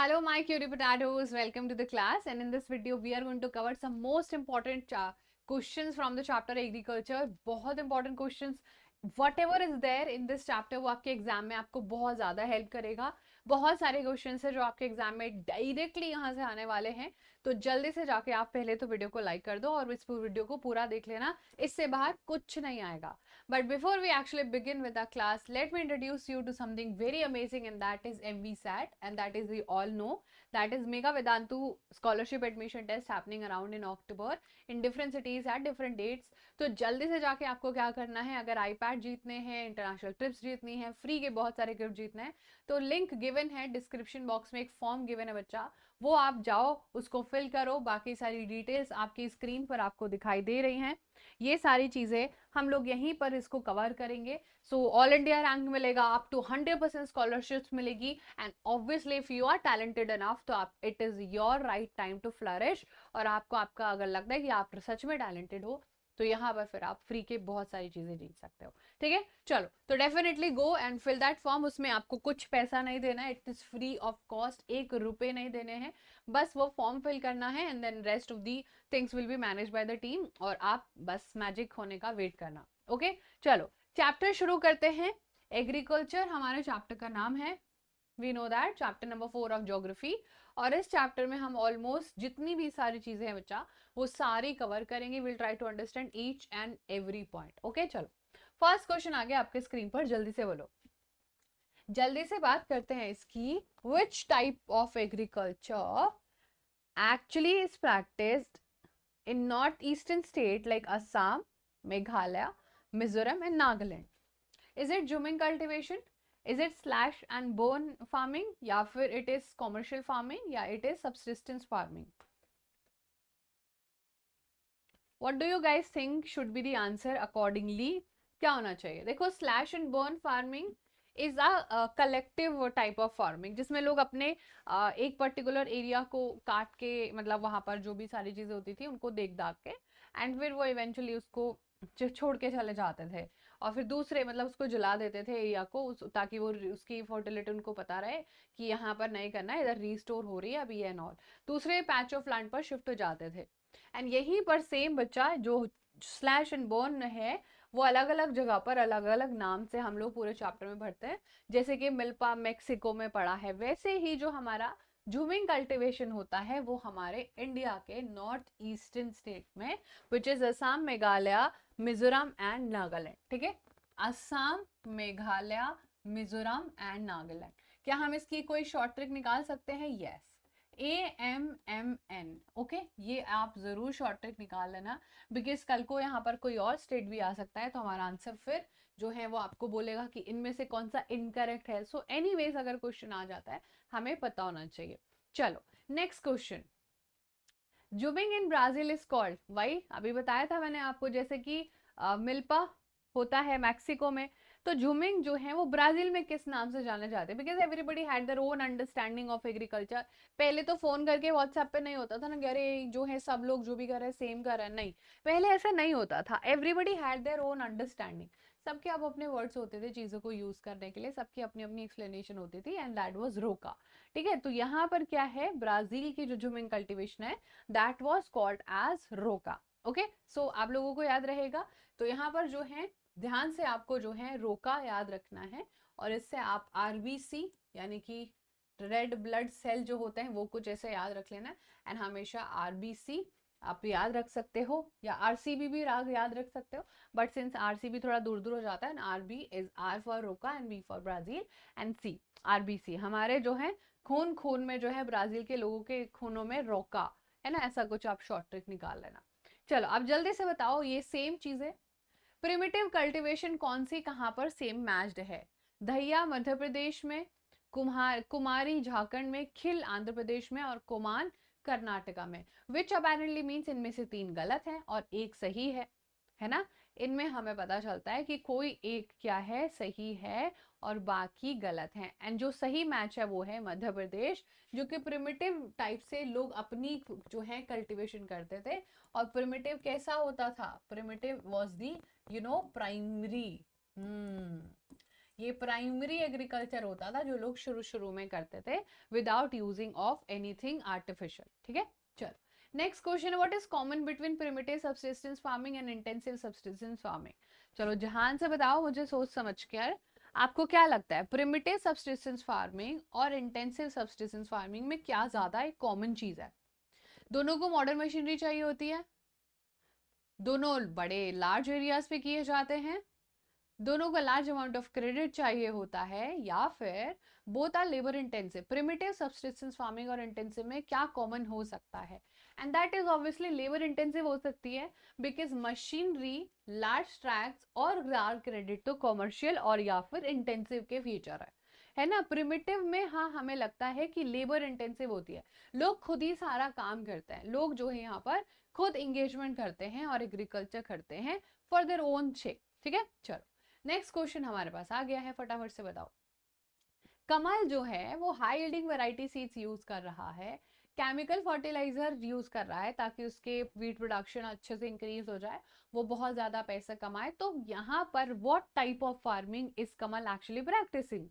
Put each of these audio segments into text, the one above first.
Hello, my cutie potatoes. Welcome to the class. And in this video, we are going to cover some most important questions from the chapter agriculture. बहुत important questions. Whatever is there in this chapter, वो आपके exam में आपको बहुत ज़्यादा help करेगा. बहुत सारे क्वेश्चंस है जो आपके एग्जाम में डायरेक्टली यहाँ से आने वाले हैं. तो जल्दी से जाके आप पहले तो वीडियो को लाइक कर दो और इस वीडियो को पूरा देख लेना. इससे बाहर कुछ नहीं आएगा. But before we actually begin with our class, let me introduce you to something very amazing, and that is MVSAT, and that is we all know that is Mega Vedantu scholarship admission test happening around in October in different cities at different dates. तो जल्दी से जाके आपको क्या करना है, अगर iPad जीतने हैं, इंटरनेशनल ट्रिप्स जीतनी है, फ्री के बहुत सारे गिफ्ट जीतने हैं, तो लिंक गिवन है डिस्क्रिप्शन बॉक्स में. एक फॉर्म गिवन है बच्चा, वो आप जाओ उसको फिल करो. बाकी सारी डिटेल्स आपकी स्क्रीन पर आपको दिखाई दे रही हैं. ये सारी चीज़ें हम लोग यहीं पर इसको कवर करेंगे. सो ऑल इंडिया रैंक मिलेगा, अप टू 100% स्कॉलरशिप्स मिलेगी. And obviously if you are talented enough तो आप it is your right time to flourish. और आपको आपका अगर लगता है कि आप सच में टैलेंटेड हो तो यहाँ पर फिर आप फ्री के बहुत सारी चीज़ें जीत सकते हो. ठीक है, चलो तो definitely go and fill that form. उसमें आपको कुछ पैसा नहीं देना है, it is free of cost. 1 रुपये नहीं देने हैं, बस वो फॉर्म फिल करना है and then rest of the things will be manage by the team. और आप बस मैजिक होने का वेट करना. ओके चलो चैप्टर शुरू करते हैं. एग्रीकल्चर हमारे चैप्टर का नाम है. We know that chapter number 4 of geography. और इस चैप्टर में हम ऑलमोस्ट जितनी भी सारी चीजें हैं बच्चा वो सारी कवर करेंगे. Will try to understand each and every point. Okay चलो फर्स्ट क्वेश्चन आ गया आपके स्क्रीन पर. जल्दी से बोलो, जल्दी से बात करते हैं इसकी. Which type of agriculture actually is practiced in northeastern state like Assam, Meghalaya, Mizoram and Nagaland? Is it jumming cultivation? Is it slash and burn farming? या फिर it is commercial farming या it is subsistence farming? What do you guys think should be the answer accordingly? क्या होना चाहिए? देखो slash and burn farming is a collective type of farming जिसमें लोग अपने एक पर्टिकुलर एरिया को काट के मतलब वहां पर जो भी सारी चीजें होती थी उनको देख दाख के एंड फिर वो इवेंचुअली उसको छोड़ के चले जाते थे और फिर दूसरे मतलब उसको जला देते थे एरिया को ताकि वो उसकी फर्टिलिटी उनको पता रहे कि यहाँ पर नहीं करना है, इधर रीस्टोर हो रही है अभी एंड ऑल. दूसरे पैच ऑफ लैंड पर शिफ्ट हो जाते थे. एंड यहीं पर सेम बच्चा जो स्लैश एंड बर्न है वो अलग अलग जगह पर अलग अलग नाम से हम लोग पूरे चैप्टर में पढ़ते हैं. जैसे कि मिल्पा मेक्सिको में पढ़ा है, वैसे ही जो हमारा जूमिंग कल्टीवेशन होता है वो हमारे इंडिया के नॉर्थ ईस्टर्न स्टेट में which is Assam, Meghalaya, Mizoram and Nagaland. ठीक है, असम, मेघालय, मिजोरम एंड नागालैंड. क्या हम इसकी कोई शॉर्ट ट्रिक निकाल सकते हैं? Yes, AMMN. ओके, ये आप जरूर शॉर्ट ट्रिक निकाल लेना बिकॉज कल को यहाँ पर कोई और स्टेट भी आ सकता है तो हमारा आंसर फिर जो है वो आपको बोलेगा कि इनमें से कौन सा इनकरेक्ट है. सो एनीवेज अगर क्वेश्चन आ जाता है हमें पता होना चाहिए. चलो next question. Jhuming in Brazil is called, वही अभी बताया था मैंने आपको, जैसे कि मिल्पा होता है मैक्सिको में, तो झूमिंग जो है वो ब्राजील में किस नाम से जाने जाते हैं? Because everybody had their own understanding of agriculture. पहले तो फोन करके व्हाट्सएप पे नहीं होता था ना कि अरे जो है सब लोग जो भी कर रहे हैं सेम कर रहे हैं. नहीं, पहले ऐसा नहीं होता था. Everybody had their own understanding. सबके अब अपने वर्ड्स होते थे चीज़ों को यूज करने के लिए, सबकी अपनी अपनी एक्सप्लेनेशन होती थी एंड दैट वाज रोका. ठीक है, तो यहाँ पर क्या है, ब्राजील की जो झूमिंग कल्टिवेशन है दैट वाज कॉल्ड एज रोका. ओके, सो आप लोगों को याद रहेगा. तो यहाँ पर जो है ध्यान से आपको जो है रोका याद रखना है और इससे आप RBC यानी कि रेड ब्लड सेल जो होते हैं वो कुछ ऐसे याद रख लेना. एंड हमेशा RBC आप याद रख सकते हो या RCB भी याद रख सकते हो, बट सिंस RCB थोड़ा दूर दूर हो जाता है. RB इज R फॉर रोका and B for Brazil and C RBC. हमारे जो है खून खून में जो है ब्राजील के लोगों के खूनों में रोका है ना, ऐसा कुछ आप शॉर्ट ट्रिक निकाल लेना. चलो अब जल्दी से बताओ, ये सेम चीज है. प्रिमिटिव कल्टीवेशन कौन सी कहां पर सेम मैच्ड है? दहिया मध्य प्रदेश में, कुमारी झारखंड में, खिल आंध्र प्रदेश में और कोमान कर्नाटका में. विच अपेरेंटली मीन्स इनमें से 3 गलत है और एक सही है ना. इनमें हमें पता चलता है कि कोई एक क्या है, सही है और बाकी गलत है. एंड जो सही मैच है वो है मध्य प्रदेश, जो कि प्रिमिटिव टाइप से लोग अपनी जो है कल्टीवेशन करते थे. और प्रिमिटिव कैसा होता था? Primitive was the primary. ये प्राइमरी एग्रीकल्चर होता था जो लोग शुरू शुरू में करते थे without using of anything artificial, ठीक है। चलो next question, what is common between primitive subsistence farming and intensive subsistence farming. चलो जहान से बताओ मुझे सोच समझ कर, आपको क्या लगता है प्रिमिटिव सब्सिस्टेंस फार्मिंग और इंटेंसिव सब्सिस्टेंस फार्मिंग में क्या ज्यादा एक कॉमन चीज है। दोनों को मॉडर्न मशीनरी चाहिए होती है, दोनों बड़े लार्ज एरियाज पे किए जाते हैं, दोनों को लार्ज अमाउंट ऑफ क्रेडिट चाहिए होता है, या फिर both are labour intensive. Primitive subsistence farming और इंटेंसिव में क्या कॉमन हो सकता है, and that is obviously labour intensive हो सकती है बिकॉज मशीनरी, लार्ज ट्रैक्ट्स और लार्ज क्रेडिट तो कॉमर्शियल और या फिर इंटेंसिव के फीचर है ना। प्रिमिटिव में हाँ हमें लगता है कि लेबर इंटेंसिव होती है, लोग खुद ही सारा काम करते हैं, लोग जो है यहाँ पर खुद इंगेजमेंट करते हैं और एग्रीकल्चर करते हैं फॉर देयर ओन शेक, ठीक है। चलो नेक्स्ट क्वेश्चन हमारे पास आ गया है, फटाफट से बताओ। कमल जो है वो high yielding variety seeds use कर रहा है, केमिकल फर्टिलाइजर यूज कर रहा है ताकि उसके वीट प्रोडक्शन अच्छे से इंक्रीज हो जाए, वो बहुत ज्यादा पैसा कमाए। तो यहाँ पर what type of farming is Kamal actually practising,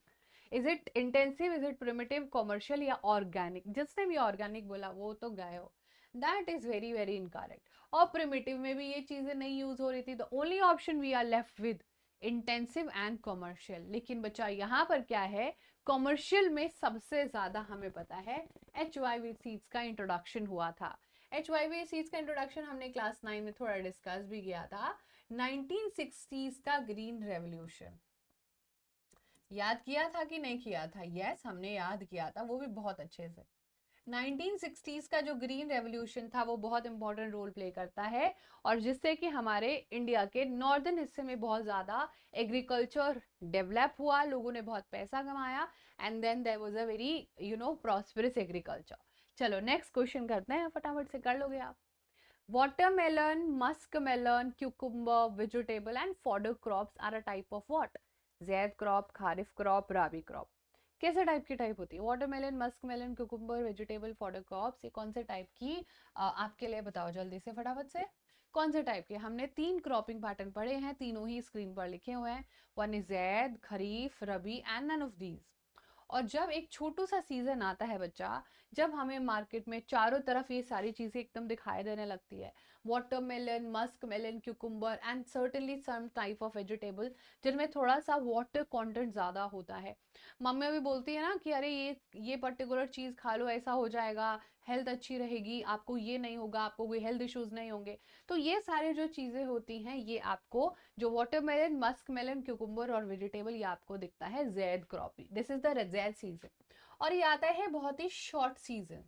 is it intensive, is it primitive, commercial या ऑर्गेनिक। जिसने भी ऑर्गेनिक बोला वो तो गए हो, that is very very incorrect. और प्रिमिटिव में भी ये चीजें नहीं यूज हो रही थी, the only option we are left with intensive and commercial. लेकिन बच्चा यहाँ पर क्या है, कॉमर्शियल में सबसे ज्यादा हमें पता है HYV सीड्स का इंट्रोडक्शन हुआ था। HYV सीड्स का इंट्रोडक्शन हमने क्लास 9 में थोड़ा डिस्कस भी किया था। 1960s का ग्रीन रेवोल्यूशन याद किया था कि नहीं किया था? यस हमने याद किया था, वो भी बहुत अच्छे से। 1960s का जो ग्रीन रेवोल्यूशन था वो बहुत इंपॉर्टेंट रोल प्ले करता है, और जिससे कि हमारे इंडिया के नॉर्दर्न हिस्से में बहुत ज़्यादा एग्रीकल्चर डेवलप हुआ, लोगों ने बहुत पैसा कमाया, and then there was a very prosperous agriculture. चलो नेक्स्ट क्वेश्चन करते हैं, फटाफट से कर लोगे आप। Watermelon, musk melon, cucumber, vegetable and fodder crops are a type of what. Zaid crop, kharif crop, rabi crop. कैसे टाइप की टाइप होती है watermelon, musk melon, cucumber, vegetable, fodder crops, ये कौन से टाइप की आपके लिए बताओ जल्दी से फटाफट से। कौन से टाइप के? हमने 3 क्रॉपिंग पैटर्न पढ़े हैं, तीनों ही स्क्रीन पर लिखे हुए हैं। One is zaid, kharif, rabi and none of these. और जब एक छोटू सा सीजन आता है बच्चा, जब हमें मार्केट में चारों तरफ ये सारी चीजें एकदम दिखाई देने लगती है, watermelon, musk melon, cucumber and certainly some type of vegetable जिनमें थोड़ा सा वाटर कंटेंट ज्यादा होता है, मम्मी भी बोलती है ना कि अरे ये पर्टिकुलर चीज खा लो ऐसा हो जाएगा, हेल्थ अच्छी रहेगी, आपको ये नहीं होगा, आपको कोई हेल्थ इश्यूज नहीं होंगे। तो ये सारे जो चीजें होती हैं ये आपको, जो वाटरमेलन, मस्क मेलन, क्यूकुम्बर और वेजिटेबल, ये आपको दिखता है Zaid crop, this is the Zaid season. और ये आता है बहुत ही शॉर्ट सीजन,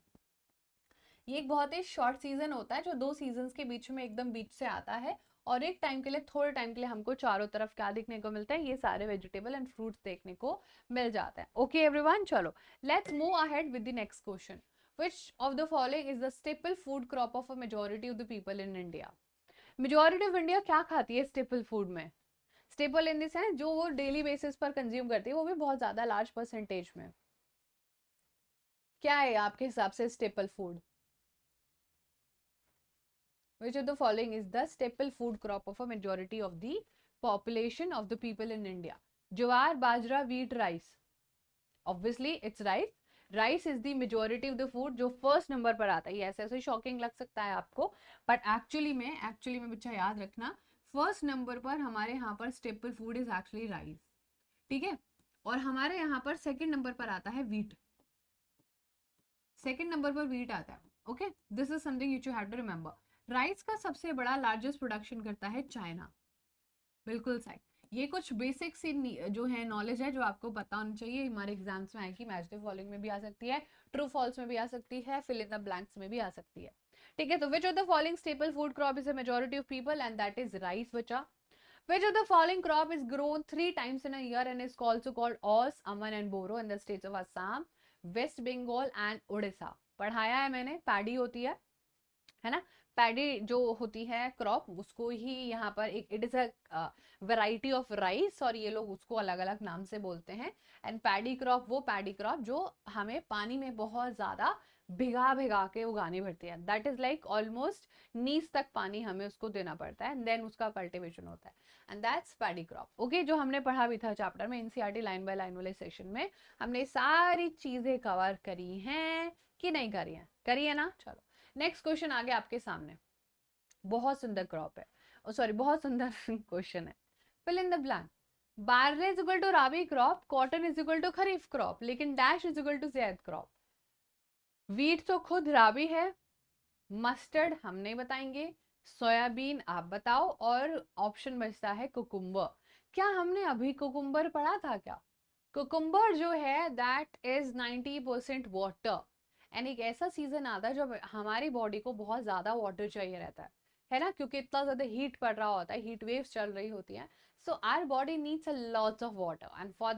ये एक बहुत ही शॉर्ट सीजन होता है जो 2 सीजन्स के बीच में एकदम बीच से आता है, और एक टाइम के लिए, थोड़े टाइम के लिए हमको चारों तरफ क्या देखने को मिलता है, ये सारे वेजिटेबल एंड फ्रूट्स देखने को मिल जाता है। ओके एवरीवन, चलो let's move ahead with the next question. Which of the following is the staple food crop of a majority of the people in India? Majority of India क्या खाती है staple food में? Staple in the sense जो वो daily basis पर consume करती है, वो भी बहुत ज्यादा लार्ज परसेंटेज में। क्या है आपके हिसाब से staple food? Which of the following is the staple food crop of a majority of the population of the people in India? Jowar, bajra, wheat, rice. Obviously it's rice. Rice is the majority of the food जो first number पर आता है। ऐसे ऐसे shocking लग सकता है आपको, बट एक्चुअली में बच्चा याद रखना, फर्स्ट नंबर पर हमारे यहाँ पर staple food is actually rice, ठीक है। और हमारे यहाँ पर सेकंड नंबर पर आता है व्हीट, सेकंड नंबर पर व्हीट आता है। Okay, this is something you have to remember. Rice का सबसे बड़ा लार्जेस्ट प्रोडक्शन करता है चाइना, बिल्कुल सही। ये कुछ बेसिक सी जो है नॉलेज है जो आपको पता होनी चाहिए, हमारे एग्जाम्स में आएगी, मैच द फॉलोइंग में भी आ सकती है, ट्रू फॉल्स में भी आ सकती है, फिल इन द ब्लैंक्स में भी आ सकती है, ठीक है। तो विच of the following staple food crop is a majority of people, and that is rice बचा। Which of the following crop is grown 3 times in a year and is also called Os, Aman and Boro in the states of Assam, West Bengal and Odisha? पढ़ाया है मैंने, paddy होती है ना, paddy जो होती है क्रॉप, उसको ही यहाँ पर एक it is a variety of rice, और ये लोग उसको अलग अलग नाम से बोलते हैं। एंड पैडी क्रॉप वो पैडी क्रॉप जो हमें पानी में बहुत ज्यादा भिगा भिगा के उगानी पड़ती है, दैट इज लाइक ऑलमोस्ट नीज तक पानी हमें उसको देना पड़ता है, एंड देन उसका कल्टिवेशन होता है, and that's paddy crop. Okay, जो हमने पढ़ा भी था चैप्टर में, एनसीईआरटी लाइन बाय लाइन वाले सेशन में हमने सारी चीजें कवर करी हैं कि नहीं करी है? करी है ना? चलो नेक्स्ट क्वेश्चन आ गया आपके सामने। बहुत सुंदर क्रॉप है, सॉरी बहुत सुंदर क्वेश्चन है। Fill in the blank. Barley is equal to rabi crop, cotton is equal to kharif crop, लेकिन dash is equal to zaid crop. Wheat तो खुद राबी है, मस्टर्ड हम नहीं बताएंगे, सोयाबीन आप बताओ, और ऑप्शन बचता है कुकुम्बर। क्या हमने अभी कुकुम्बर पढ़ा था क्या? कुकुम्बर जो है दैट इज 90% वाटर, एंड एक ऐसा सीजन आता है जब हमारी बॉडी को बहुत ज्यादा वाटर चाहिए रहता है ना, क्योंकि इतना ज्यादा हीट पड़ रहा होता है, हीट वेव्स चल रही होती है, so our body needs a lots of water, and for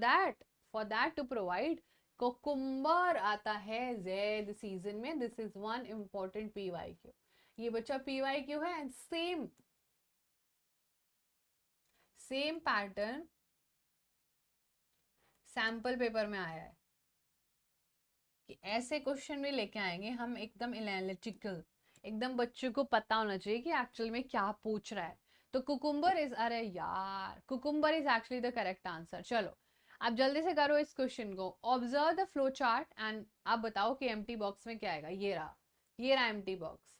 that to provide cucumber आता है ज़ैद सीजन में। This is one important PYQ, ये बच्चा पीवाईक्यू है, and same pattern sample paper में आया है कि ऐसे क्वेश्चन भी लेके आएंगे हम, एकदम एनालिटिकल, एकदम बच्चों को पता होना चाहिए कि एक्चुअल में क्या पूछ रहा है। तो कुकुम्बर इज, अरे यार cucumber is actually the correct answer. चलो आप जल्दी से करो इस क्वेश्चन को। Observe the flow chart and आप बताओ कि एम्प्टी बॉक्स में क्या आएगा। ये रहा एम्प्टी बॉक्स।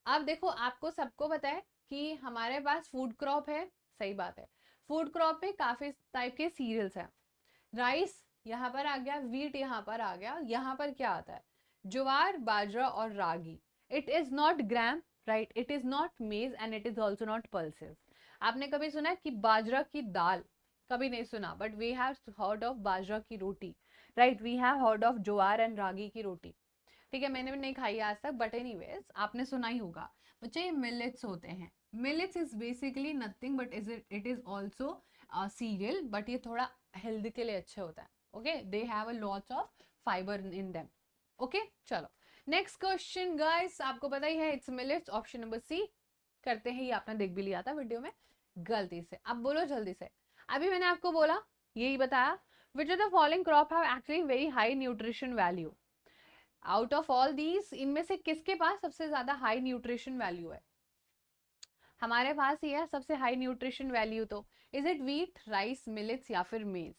अब देखो, आपको सबको पता है कि हमारे पास फूड क्रॉप है, सही बात है। फूड क्रॉप में काफी टाइप के सीरियल्स हैं। राइस यहाँ पर आ गया, वीट यहाँ पर आ गया, यहाँ पर क्या आता है? ज्वार, बाजरा और ragi. It is not gram, right, it is not maize, and it is also not pulses. आपने कभी सुना कि बाजरा की दाल? कभी नहीं सुना, but we have heard of bajra की रोटी, right, we have heard of jowar and ragi की रोटी। ठीक है, मैंने भी नहीं खाई आज तक, बट एनीवेज आपने सुना ही होगा। बच्चे ये मिलेट्स होते हैं। Millets is basically nothing but it is also cereal, but ये थोड़ा हेल्थ के लिए अच्छे होता है। Okay, they have a lots of fibre in them. Okay, चलो नेक्स्ट क्वेश्चन गाइस, आपको पता ही है it's millets, option number C करते हैं। ये आपने देख भी लिया था वीडियो में गलती से। अब बोलो जल्दी से। अभी मैंने आपको बोला, यही बताया, विच of the following crop have actually very high nutrition value. Out of all these, इनमें से किसके पास सबसे ज्यादा हाई न्यूट्रिशन वैल्यू है? हमारे पास ही है सबसे हाई न्यूट्रिशन वैल्यू। तो is it wheat, rice, millets या फिर मेज?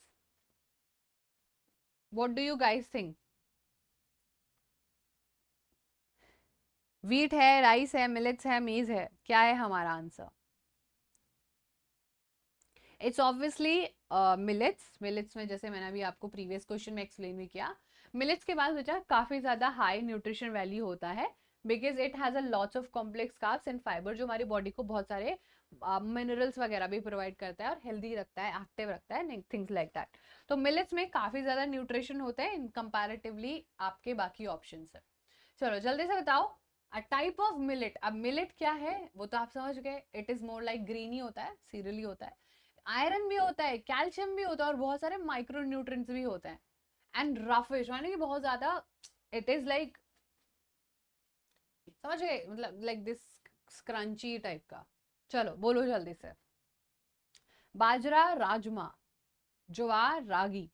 What do you guys think? Wheat है, राइस है, मिलेट्स है, मेज है, क्या है हमारा answer? It's obviously millets. Millets में जैसे मैंने अभी आपको प्रीवियस क्वेश्चन में एक्सप्लेन भी किया, मिलेट्स के पास बच्चा काफी ज्यादा हाई न्यूट्रिशन वैल्यू होता है, because it has a lots of complex carbs and fibre, जो हमारी बॉडी को बहुत सारे मिनरल्स वगैरह भी प्रोवाइड करता है और हेल्दी रखता है, एक्टिव रखता है, थिंग्स लाइक दैट। तो मिलेट्स में काफी ज्यादा न्यूट्रिशन होता है इन कंपैरेटिवली आपके बाकी ऑप्शन से। चलो जल्दी से बताओ, अ टाइप ऑफ मिलेट। अब मिलेट क्या है वो तो आप समझ गए, it is more like green ही होता है, सीरियल ही होता है, आयरन भी होता है, कैल्शियम भी होता है, और बहुत सारे माइक्रो न्यूट्रिएंट्स भी होते हैं, एंड रफिश यानी कि बहुत ज्यादा, इट इज लाइक, समझ गए, मतलब लाइक दिस स्क्रंची टाइप का। चलो बोलो जल्दी से। Bajra, rajma, jowar, ragi.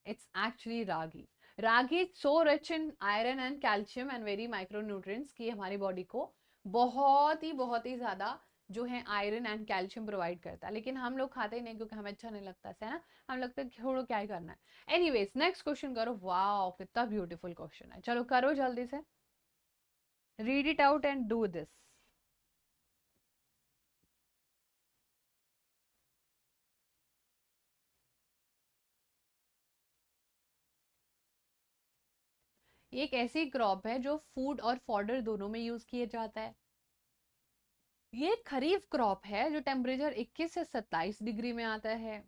It's actually ragi. Ragi so rich in iron and calcium and very micronutrients कि हमारी बॉडी को बहुत ही ज्यादा जो है आयरन एंड कैल्शियम प्रोवाइड करता है, लेकिन हम लोग खाते ही नहीं क्योंकि हमें अच्छा नहीं लगता है ना, हम लगता है छोड़ो क्या ही करना है। एनीवेज नेक्स्ट क्वेश्चन करो। वाओ कितना ब्यूटीफुल क्वेश्चन है, चलो करो जल्दी से, read it out and do this. ये एक ऐसी क्रॉप है जो फूड और फॉडर दोनों में यूज किया जाता है। ये खरीफ क्रॉप है जो टेम्परेचर 21 से 27 डिग्री में आता है,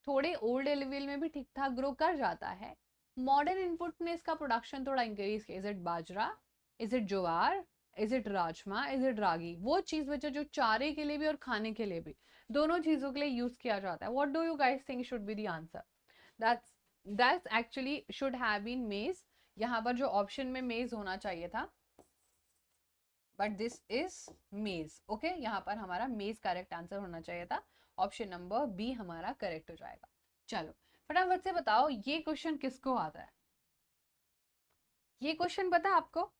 थोड़े ओल्ड लेवल में भी ठीक ठाक ग्रो कर जाता है। मॉडर्न इनपुट ने इसका प्रोडक्शन थोड़ा इंक्रीज किया। Is it bajra, is it jowar, is it rajma, is it ragi? वो चीज बच्चा जो चारे के लिए भी और खाने के लिए भी, दोनों चीजों के लिए यूज किया जाता है। What do you guys think should be the answer? That's that's actually should have been maize. यहाँ पर जो ऑप्शन में मेज होना चाहिए था बट दिस इज मेज। ओके, यहाँ पर हमारा मेज करेक्ट आंसर होना चाहिए था। ऑप्शन नंबर बी हमारा करेक्ट हो जाएगा। चलो फटाफट से बताओ ये क्वेश्चन किसको आता है? ये क्वेश्चन पता है आपको?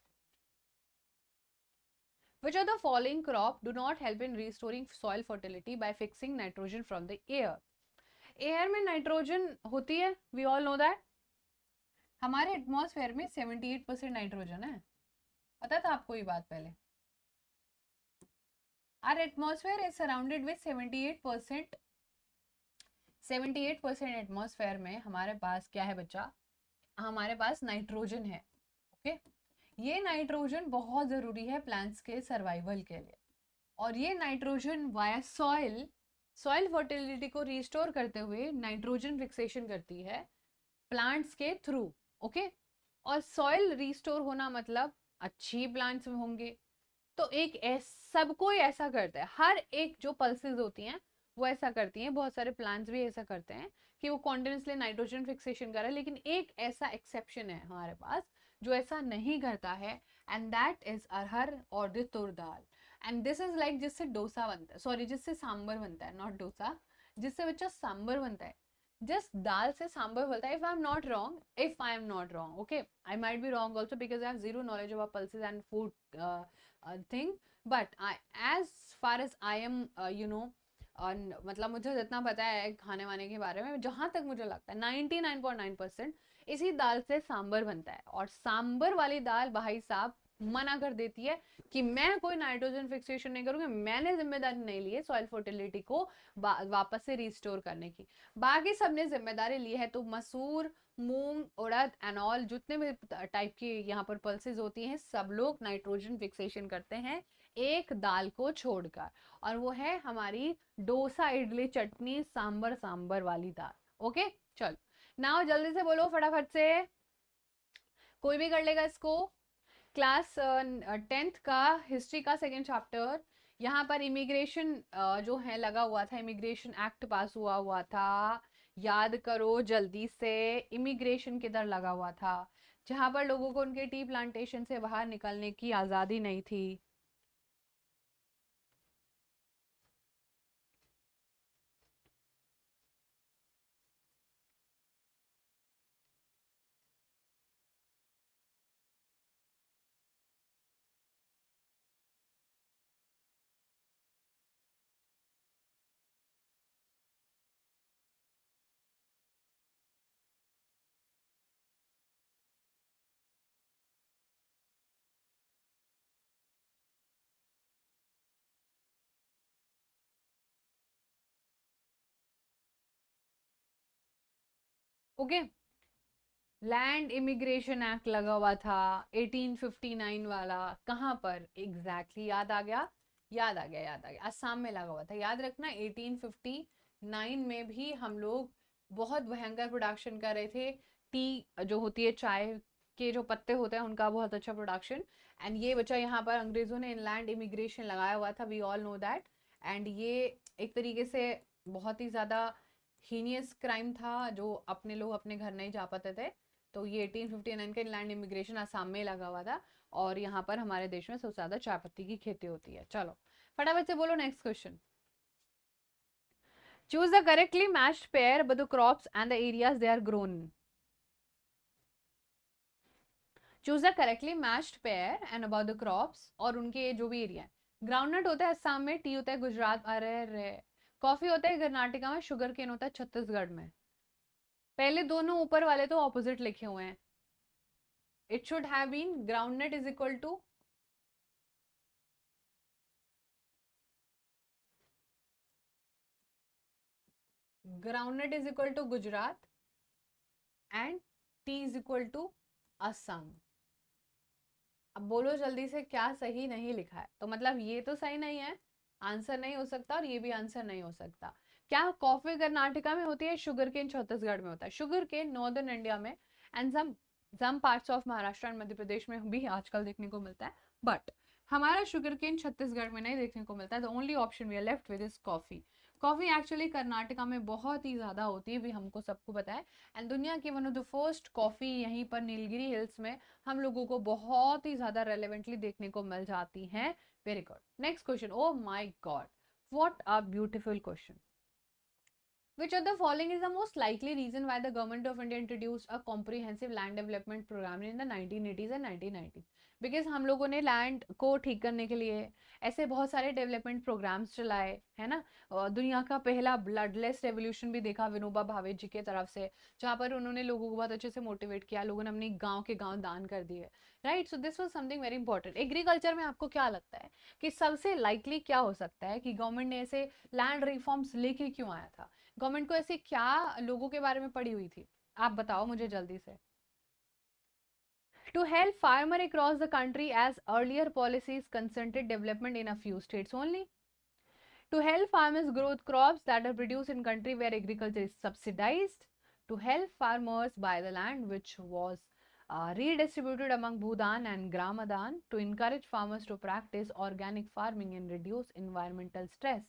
Which of the following crop do not help in restoring soil fertility by fixing nitrogen from the air? Air में नाइट्रोजन होती है, वी ऑल नो दैट। हमारे एटमॉस्फेयर में 78% नाइट्रोजन है, पता था आपको ये बात पहले? Our atmosphere is surrounded with 78% atmosphere में हमारे पास क्या है बच्चा? हमारे पास नाइट्रोजन है। ओके, ये नाइट्रोजन बहुत जरूरी है प्लांट्स के सर्वाइवल के लिए, और ये नाइट्रोजन वाया सॉइल फर्टिलिटी को रिस्टोर करते हुए नाइट्रोजन फिक्सेशन करती है प्लांट्स के थ्रू। ओके, और सॉइल रिस्टोर होना मतलब अच्छी प्लांट्स होंगे। तो एक सबको ऐसा करता है, हर एक जो पल्सेस होती हैं वो ऐसा करती हैं, बहुत सारे प्लांट्स भी ऐसा करते हैं कि वो कॉन्टिन्यूसली नाइट्रोजन फिक्सेशन कर रहा है, लेकिन एक ऐसा एक्सेप्शन है हमारे पास जो ऐसा नहीं करता है, एंड दैट इज अरहर और द तुर दाल। एंड दिस इज लाइक जिससे डोसा बनता है, सॉरी जिससे सांबर बनता है, नॉट डोसा, जिससे बच्चा सांबर बनता है, जिस दाल से सांबर बनता है। If I am not wrong, okay, I might be wrong also because I have zero knowledge about pulses and food thing, but as far as I am मतलब मुझे जितना पता है खाने वाने के बारे में, जहां तक मुझे लगता है 99.9% इसी दाल से सांबर बनता है। और सांबर वाली दाल भाई साहब मना कर देती है कि मैं कोई नाइट्रोजन फिक्सेशन नहीं करूंगी, मैंने जिम्मेदारी नहीं ली है सॉइल फर्टिलिटी को वापस से रिस्टोर करने की, बाकी सबने जिम्मेदारी ली है। तो मसूर, मूंग, उड़द एंड ऑल जितने भी टाइप की यहाँ पर पल्सेस होती हैं, सब लोग नाइट्रोजन फिक्सेशन करते हैं एक दाल को छोड़कर, और वो है हमारी डोसा इडली चटनी सांबर सांबर वाली दाल। ओके, चलो नाउ जल्दी से बोलो फटाफट से, कोई भी कर लेगा इसको। क्लास 10th का हिस्ट्री का सेकेंड चैप्टर, यहाँ पर इमिग्रेशन जो है लगा हुआ था, इमिग्रेशन एक्ट पास हुआ हुआ था, याद करो जल्दी से। इमिग्रेशन किधर लगा हुआ था? जहां पर लोगों को उनके टी प्लांटेशन से बाहर निकलने की आजादी नहीं थी। ओके, लैंड इमिग्रेशन एक्ट लगा हुआ था 1859 वाला, कहाँ पर एग्जैक्टली याद आ गया? याद आ गया, याद आ गया, असम में लगा हुआ था। याद रखना 1859 में भी हम लोग बहुत भयंकर प्रोडक्शन कर रहे थे। टी जो होती है, चाय के जो पत्ते होते हैं उनका बहुत अच्छा प्रोडक्शन। एंड ये बच्चा यहाँ पर अंग्रेजों ने इनलैंड इमिग्रेशन लगाया हुआ था, we all know that. And ये एक तरीके से बहुत ही ज्यादा हीनियस क्राइम था, जो अपने लोग अपने घर नहीं जा पाते थे। तो ये 1859 का लैंड इमिग्रेशन आसाम में लगा हुआ था, और यहाँ पर हमारे देश में सबसे ज्यादा चाय पत्ती की खेती होती है। चलो फटाफट से बोलो next question. Choose the correctly matched pair about the crops and the areas they are grown. Choose the correctly matched pair and about the crops, और उनके जो भी एरिया है। ग्राउंडनट होता है असम में, टी होता है गुजरात, अरे रे, कॉफी होता है कर्नाटका में, शुगर केन होता है छत्तीसगढ़ में। पहले दोनों ऊपर वाले तो ऑपोजिट लिखे हुए हैं। It should have been groundnut is equal to, groundnut is equal to Gujarat and tea is equal to Assam. अब बोलो जल्दी से क्या सही नहीं लिखा है? तो मतलब ये तो सही नहीं है, आंसर नहीं हो सकता, और ये भी आंसर नहीं हो सकता। क्या कॉफी कर्नाटका में होती है, शुगर केन छत्तीसगढ़ में होता है। शुगर केन नॉर्दर्न इंडिया में and some parts of Maharashtra and Madhya Pradesh में भी आजकल देखने को मिलता है, बट हमारा शुगर केन छत्तीसगढ़ में नहीं देखने को मिलता है। The only option we are left with is coffee. Coffee actually Karnataka में बहुत ही ज़्यादा होती है, भी हमको सबको पता है। एंड दुनिया की one of the first coffee यहीं पर नीलगिरी हिल्स में हम लोगों को बहुत ही ज़्यादा रेलेवेंटली देखने को मिल जाती हैं। Very good. Next question, oh my God, what a beautiful question. Which of the following is the most likely reason why the government of India introduced a comprehensive land development program in the 1980s and 1990s? Because हम लोगों ने land को ठीक करने के लिए ऐसे बहुत सारे डेवलपमेंट प्रोग्राम्स चलाए, है ना। और दुनिया का पहला ब्लडलेस रेवोल्यूशन भी देखा विनोबा भावे जी के तरफ से, जहाँ पर उन्होंने लोगों को बहुत अच्छे से मोटिवेट किया, लोगों ने अपने गांव के गांव दान कर दिए, right. So this was something very important. Agriculture में आपको क्या लगता है कि सबसे लाइकली क्या हो सकता है कि गवर्नमेंट ने ऐसे लैंड रिफॉर्म्स लेके क्यों आया था? गवर्नमेंट को ऐसे क्या लोगों के बारे में पड़ी हुई थी? आप बताओ मुझे जल्दी से। To help farmer across the country as earlier policies concentrated development in a few states only. To help farmers grow crops that are produced in country where agriculture is subsidized. To help farmers buy the land which was redistributed among Bhudan and Gramadan. To encourage farmers to practice organic farming and reduce environmental stress.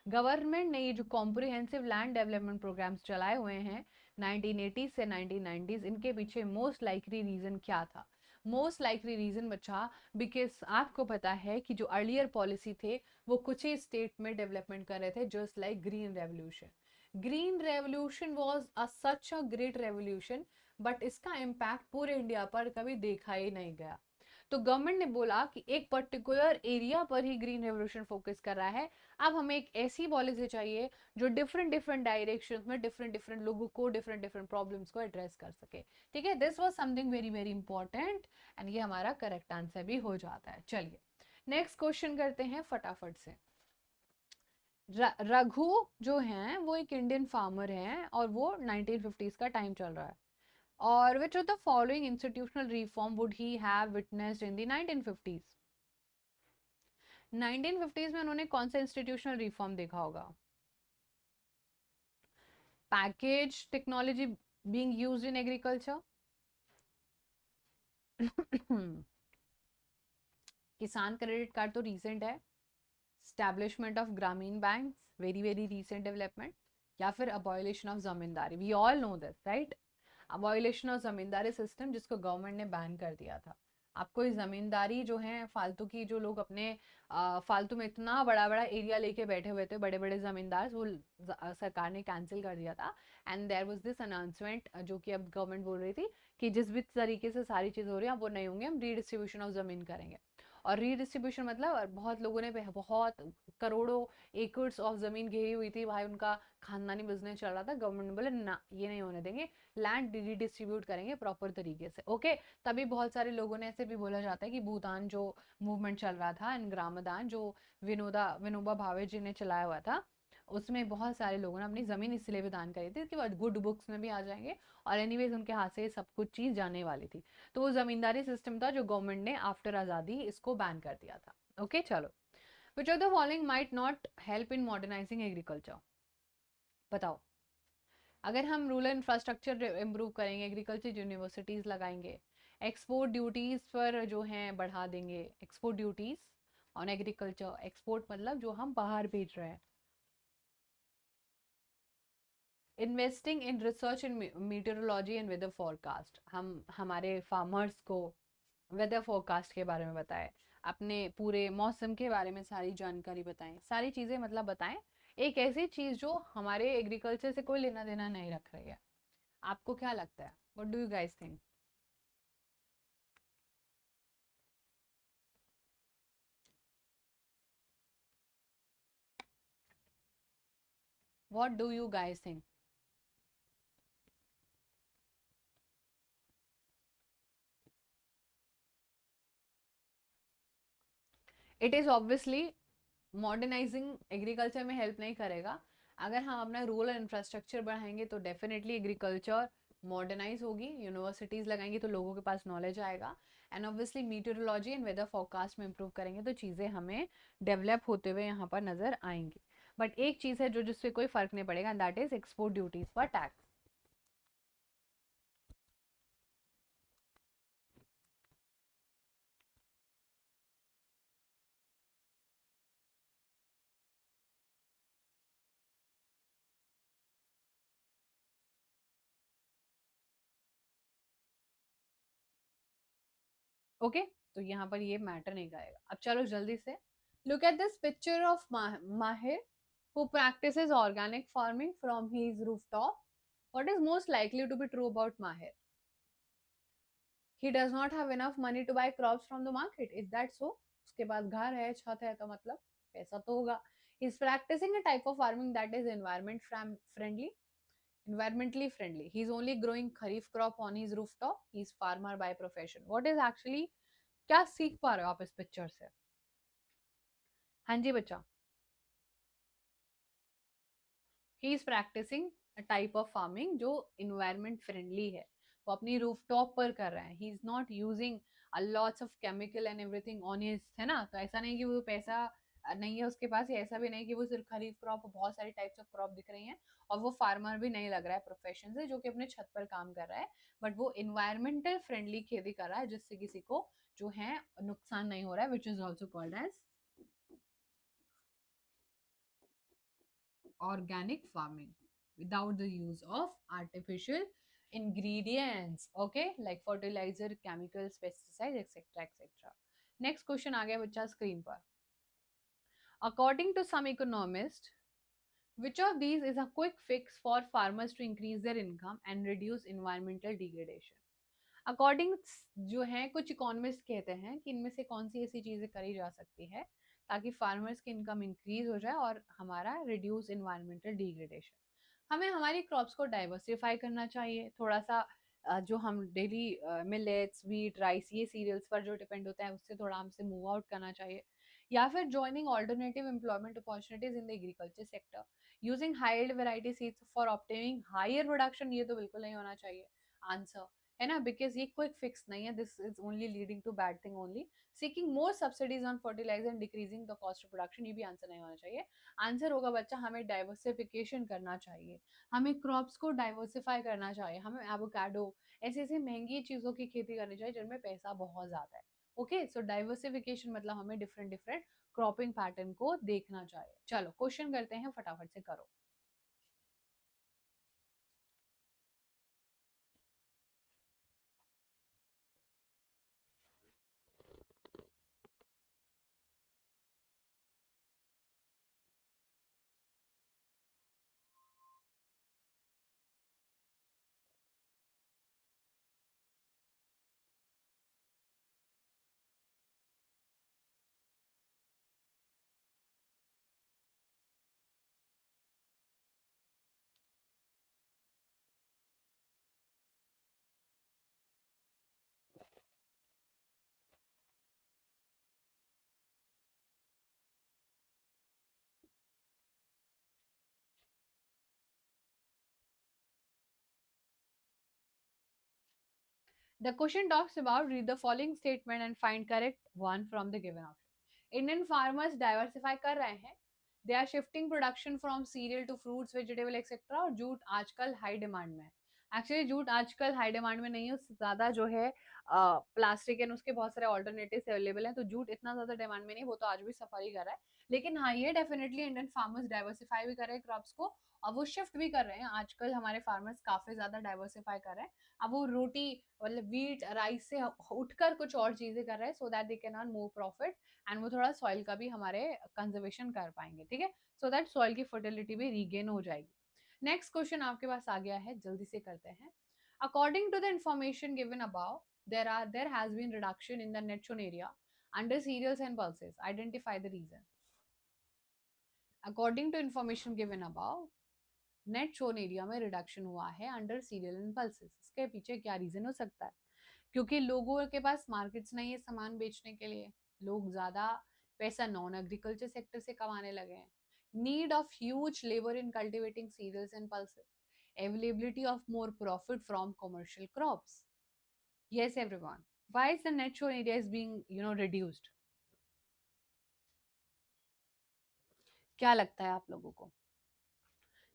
Government ने ये जो comprehensive land development programmes चलाए हुए हैं 1980 से 1990s, इनके पीछे most likely reason क्या था? मोस्ट लाइकली रीजन बच्चा, बिकॉज आपको पता है कि जो अर्लियर पॉलिसी थे वो कुछ ही स्टेट में डेवलपमेंट कर रहे थे, just like green revolution. Green revolution was a such a great revolution, but इसका इम्पैक्ट पूरे इंडिया पर कभी देखा ही नहीं गया। तो गवर्नमेंट ने बोला कि एक पर्टिकुलर एरिया पर ही ग्रीन रेवोल्यूशन फोकस कर रहा है। अब हमें एक ऐसी पॉलिसी चाहिए जो डिफरेंट डिफरेंट डायरेक्शन में डिफरेंट डिफरेंट लोगों को डिफरेंट डिफरेंट प्रॉब्लम्स को एड्रेस कर सके। ठीक है, this was something very very important and ये हमारा करेक्ट आंसर भी हो जाता है। चलिए नेक्स्ट क्वेश्चन करते हैं फटाफट से। रघु जो हैं वो एक इंडियन फार्मर हैं और वो 1950s का टाइम चल रहा है। और which of the following institutional reform would he have witnessed in the 1950s? 1950s में उन्होंने कौन सा इंस्टीट्यूशनल रिफॉर्म देखा होगा? Package technology being used in agriculture, Kisan credit card तो रीसेंट है, establishment of Gramin bank very very recent development, या फिर abolition of zamindari. We all know this right. Abolition of zamindari system जिसको गवर्नमेंट ने बैन कर दिया था। आपको इस जमींदारी जो है फालतू की, जो लोग अपने फालतू में इतना बड़ा बड़ा एरिया लेके बैठे हुए थे बड़े बड़े जमींदार, वो सरकार ने कैंसिल कर दिया था। And there was this announcement जो कि अब गवर्नमेंट बोल रही थी कि जिस भी तरीके से सारी चीज़ हो रही है वो नहीं होंगे, हम रीडिस्ट्रीब्यूशन ऑफ ज़मीन करेंगे। और रीडिस्ट्रीब्यूशन मतलब बहुत लोगों ने बहुत करोड़ों एकर्स ऑफ ज़मीन घेरी हुई थी भाई, उनका खानदानी बिजनेस चल रहा था। गवर्नमेंट ने बोले ना, ये नहीं होने देंगे, लैंड रीडिस्ट्रीब्यूट करेंगे प्रॉपर तरीके से। ओके, तभी बहुत सारे लोगों ने, ऐसे भी बोला जाता है कि भूदान जो मूवमेंट चल रहा था एंड ग्रामदान जो विनोबा भावे जी ने चलाया हुआ था, उसमें बहुत सारे लोगों ने अपनी ज़मीन इसलिए भी दान करी थी, उसके बाद गुड बुक्स में भी आ जाएंगे और एनीवेज उनके हाथ से सब कुछ चीज़ जाने वाली थी। तो वो ज़मींदारी सिस्टम था जो गवर्नमेंट ने आफ्टर आज़ादी इसको बैन कर दिया था। ओके चलो, which of the following might not help in modernising agriculture? बताओ। अगर हम रूरल इंफ्रास्ट्रक्चर इम्प्रूव करेंगे, एग्रीकल्चर यूनिवर्सिटीज़ लगाएंगे, एक्सपोर्ट ड्यूटीज़ पर जो हैं बढ़ा देंगे, export duties on agriculture, export मतलब जो हम बाहर भेज रहे हैं, investing in research in meteorology and weather forecast, हम हमारे फार्मर्स को वेदर फोरकास्ट के बारे में बताएं, अपने पूरे मौसम के बारे में सारी जानकारी बताएं, सारी चीज़ें मतलब बताएं, एक ऐसी चीज़ जो हमारे एग्रीकल्चर से कोई लेना देना नहीं रख रही है। आपको क्या लगता है? What do you guys think? What do you guys think? It is obviously modernising agriculture में हेल्प नहीं करेगा। अगर हम अपना रूरल इंफ्रास्ट्रक्चर बढ़ाएंगे तो डेफिनेटली एग्रीकल्चर मॉडर्नाइज होगी, यूनिवर्सिटीज़ लगाएंगे तो लोगों के पास नॉलेज आएगा, and obviously meteorology and weather forecast में इंप्रूव करेंगे तो चीज़ें हमें डेवलप होते हुए यहाँ पर नज़र आएंगी। बट एक चीज़ है जो जिससे कोई फ़र्क नहीं पड़ेगा, दैट इज़ एक्सपोर्ट ड्यूटीज़ पर टैक्स। ओके, तो यहाँ पर ये मैटर नहीं करेगा। अब चलो जल्दी से look at this picture of माहिर who practices organic farming from his rooftop. What is most likely to be true about Mahir? He does not have enough money to buy crops from the market. Is that so? उसके पास घर है, छत है, तो मतलब पैसा तो होगा. He is practicing a type of farming that is friendly, environmentally friendly. He is only growing kharif crop on his rooftop. He is farmer by profession. What is actually, क्या सीख पा रहे हो आप इस पिक्चर से? हाँ जी बच्चा. He is practising a type of farming जो इन्वायरमेंट फ्रेंडली है. वो अपनी रूफटॉप पर कर रहा है. He is not using lots of chemical and everything on his, है ना. तो ऐसा नहीं कि वो पैसा नहीं है उसके पास, या ऐसा भी नहीं कि वो सिर्फ खरीफ क्रॉप, बहुत सारी टाइप्स ऑफ क्रॉप दिख रही हैं और वो फार्मर भी नहीं लग रहा है प्रोफेशन से, जो कि अपने छत पर काम कर रहा है. बट वो इन्वायरमेंटल फ्रेंडली खेती कर रहा है जिससे किसी को जो है नुकसान नहीं हो रहा है, which is also called as organic farming without the use of artificial ingredients, okay, like fertilizer, chemicals, pesticides, etc etc. Next question आ गया बच्चा स्क्रीन पर. According to some economists, which of these is a quick fix for farmers to increase their income and reduce environmental degradation? According जो है कुछ economist कहते हैं कि इनमें से कौन सी ऐसी चीजें करी जा सकती है ताकि फार्मर्स की इनकम इंक्रीज हो जाए और हमारा रिड्यूस इन्वायरमेंटल डिग्रेडेशन. हमें हमारी क्रॉप्स को डाइवर्सिफाई करना चाहिए थोड़ा सा. जो हम डेली मिलेट्स, व्हीट, राइस, ये सीरियल्स पर जो डिपेंड होता है उससे थोड़ा हमसे मूव आउट करना चाहिए. या फिर joining alternative employment opportunities in the agriculture sector using high variety seeds for obtaining higher production. ये तो बिल्कुल नहीं होना चाहिए आंसर, है ना, बिकॉज ये क्विक फिक्स नहीं है. This is only leading to bad thing only. Seeking more subsidies on fertiliser and decreasing the cost of production, ये भी आंसर नहीं होना चाहिए. आंसर होगा बच्चा हमें डाइवर्सिफिकेशन करना चाहिए, हमें क्रॉप्स को डाइवर्सिफाई करना चाहिए, हमें एवोकाडो ऐसी ऐसी महंगी चीजों की खेती करनी चाहिए जिनमें पैसा बहुत ज्यादा है. ओके, सो डाइवर्सिफिकेशन मतलब हमें डिफरेंट डिफरेंट क्रॉपिंग पैटर्न को देखना चाहिए. चलो क्वेश्चन करते हैं, फटाफट से करो. The question talks about read the following statement and find correct one from the given option. Indian farmers diversify कर रहे हैं. They are shifting production from cereal to fruits, vegetable etc. और जूट आजकल हाई डिमांड में है. Actually jute आजकल high demand में नहीं है, उससे ज़्यादा जो है प्लास्टिक एंड उसके बहुत सारे ऑल्टरनेटिव्स अवेलेबल हैं. तो जूट इतना ज़्यादा डिमांड में नहीं, वो तो आज भी सफर ही कर रहा है. लेकिन हाँ, ये डेफिनेटली इंडियन फार्मर्स डाइवर्सिफाई भी कर रहे हैं क्रॉप्स को और वो शिफ्ट भी कर रहे हैं. आजकल हमारे फार्मर्स काफ़ी ज़्यादा डाइवर्सिफाई कर रहे हैं. अब वो रोटी मतलब व्हीट राइस से उठकर कुछ और चीजें कर रहे हैं so that they can earn more profit and वो थोड़ा सॉइल का भी हमारे कंजर्वेशन कर पाएंगे. ठीक है, सो दैट सॉइल की फर्टिलिटी भी रीगेन हो जाएगी. नेक्स्ट क्वेश्चन आपके पास आ गया है, जल्दी से करते हैं. According to the information given about there has been reduction in the net sown area under cereals and pulses. Identify the reason. According to information given above, net sown area में reduction हुआ है under serial and pulses. इसके पीछे क्या reason हो सकता है? क्योंकि लोगों के पास मार्केट्स नहीं है सामान बेचने के लिए, लोग ज्यादा पैसा नॉन एग्रीकल्चर सेक्टर से कमाने लगे हैं. Need of huge labour in cultivating cereals and pulses, availability of more profit from commercial crops. Yes everyone, why is the net sown area is being reduced? क्या लगता है आप लोगों को?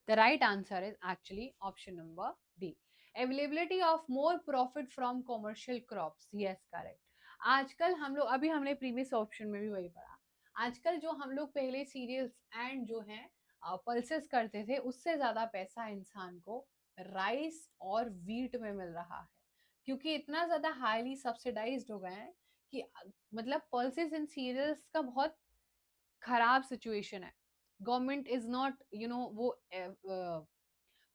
The right answer is actually option number D. Availability of more profit from commercial crops. Yes, correct. आजकल हम लोग, अभी हमने प्रीवियस ऑप्शन में भी वही पढ़ा, आजकल जो हम लोग पहले सीरियल्स एंड जो है पल्सेस करते थे उससे ज्यादा पैसा इंसान को राइस और वीट में मिल रहा है, क्योंकि इतना ज्यादा हाईली सब्सिडाइज्ड हो गए हैं कि मतलब पल्सेस एंड सीरियल्स का बहुत खराब सिचुएशन है। गवर्नमेंट इज नॉट वो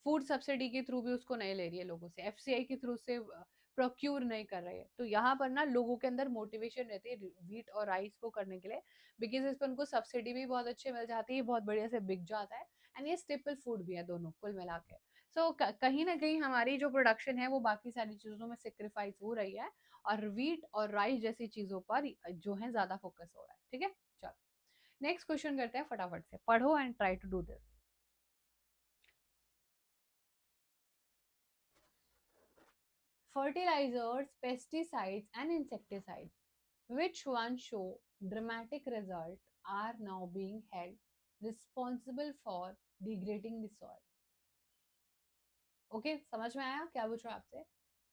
फूड सब्सिडी के थ्रू भी उसको नहीं ले रही है लोगों से, एफसीआई के थ्रू से प्रोक्यूर नहीं कर रहे हैं। तो यहाँ पर ना लोगों के अंदर मोटिवेशन रहती है व्हीट और राइस को करने के लिए, बिकॉज इस पर उनको सब्सिडी भी बहुत अच्छे मिल जाती है, बहुत बढ़िया से बिक जाता है, एंड ये स्टेपल फूड भी है दोनों कुल मिला के। सो कहीं ना कहीं हमारी जो प्रोडक्शन है वो बाकी सारी चीजों में सेक्रीफाइस हो रही है, और व्हीट और राइस जैसी चीजों पर जो है ज्यादा फोकस हो रहा है। ठीक है, चलो नेक्स्ट क्वेश्चन करते हैं, फटाफट से पढ़ो and try to do this. Fertilizers, pesticides, and insecticides. Which one show dramatic result are now being held responsible for degrading the soil? Okay समझ में आया क्या पूछ रहा हूँ आपसे?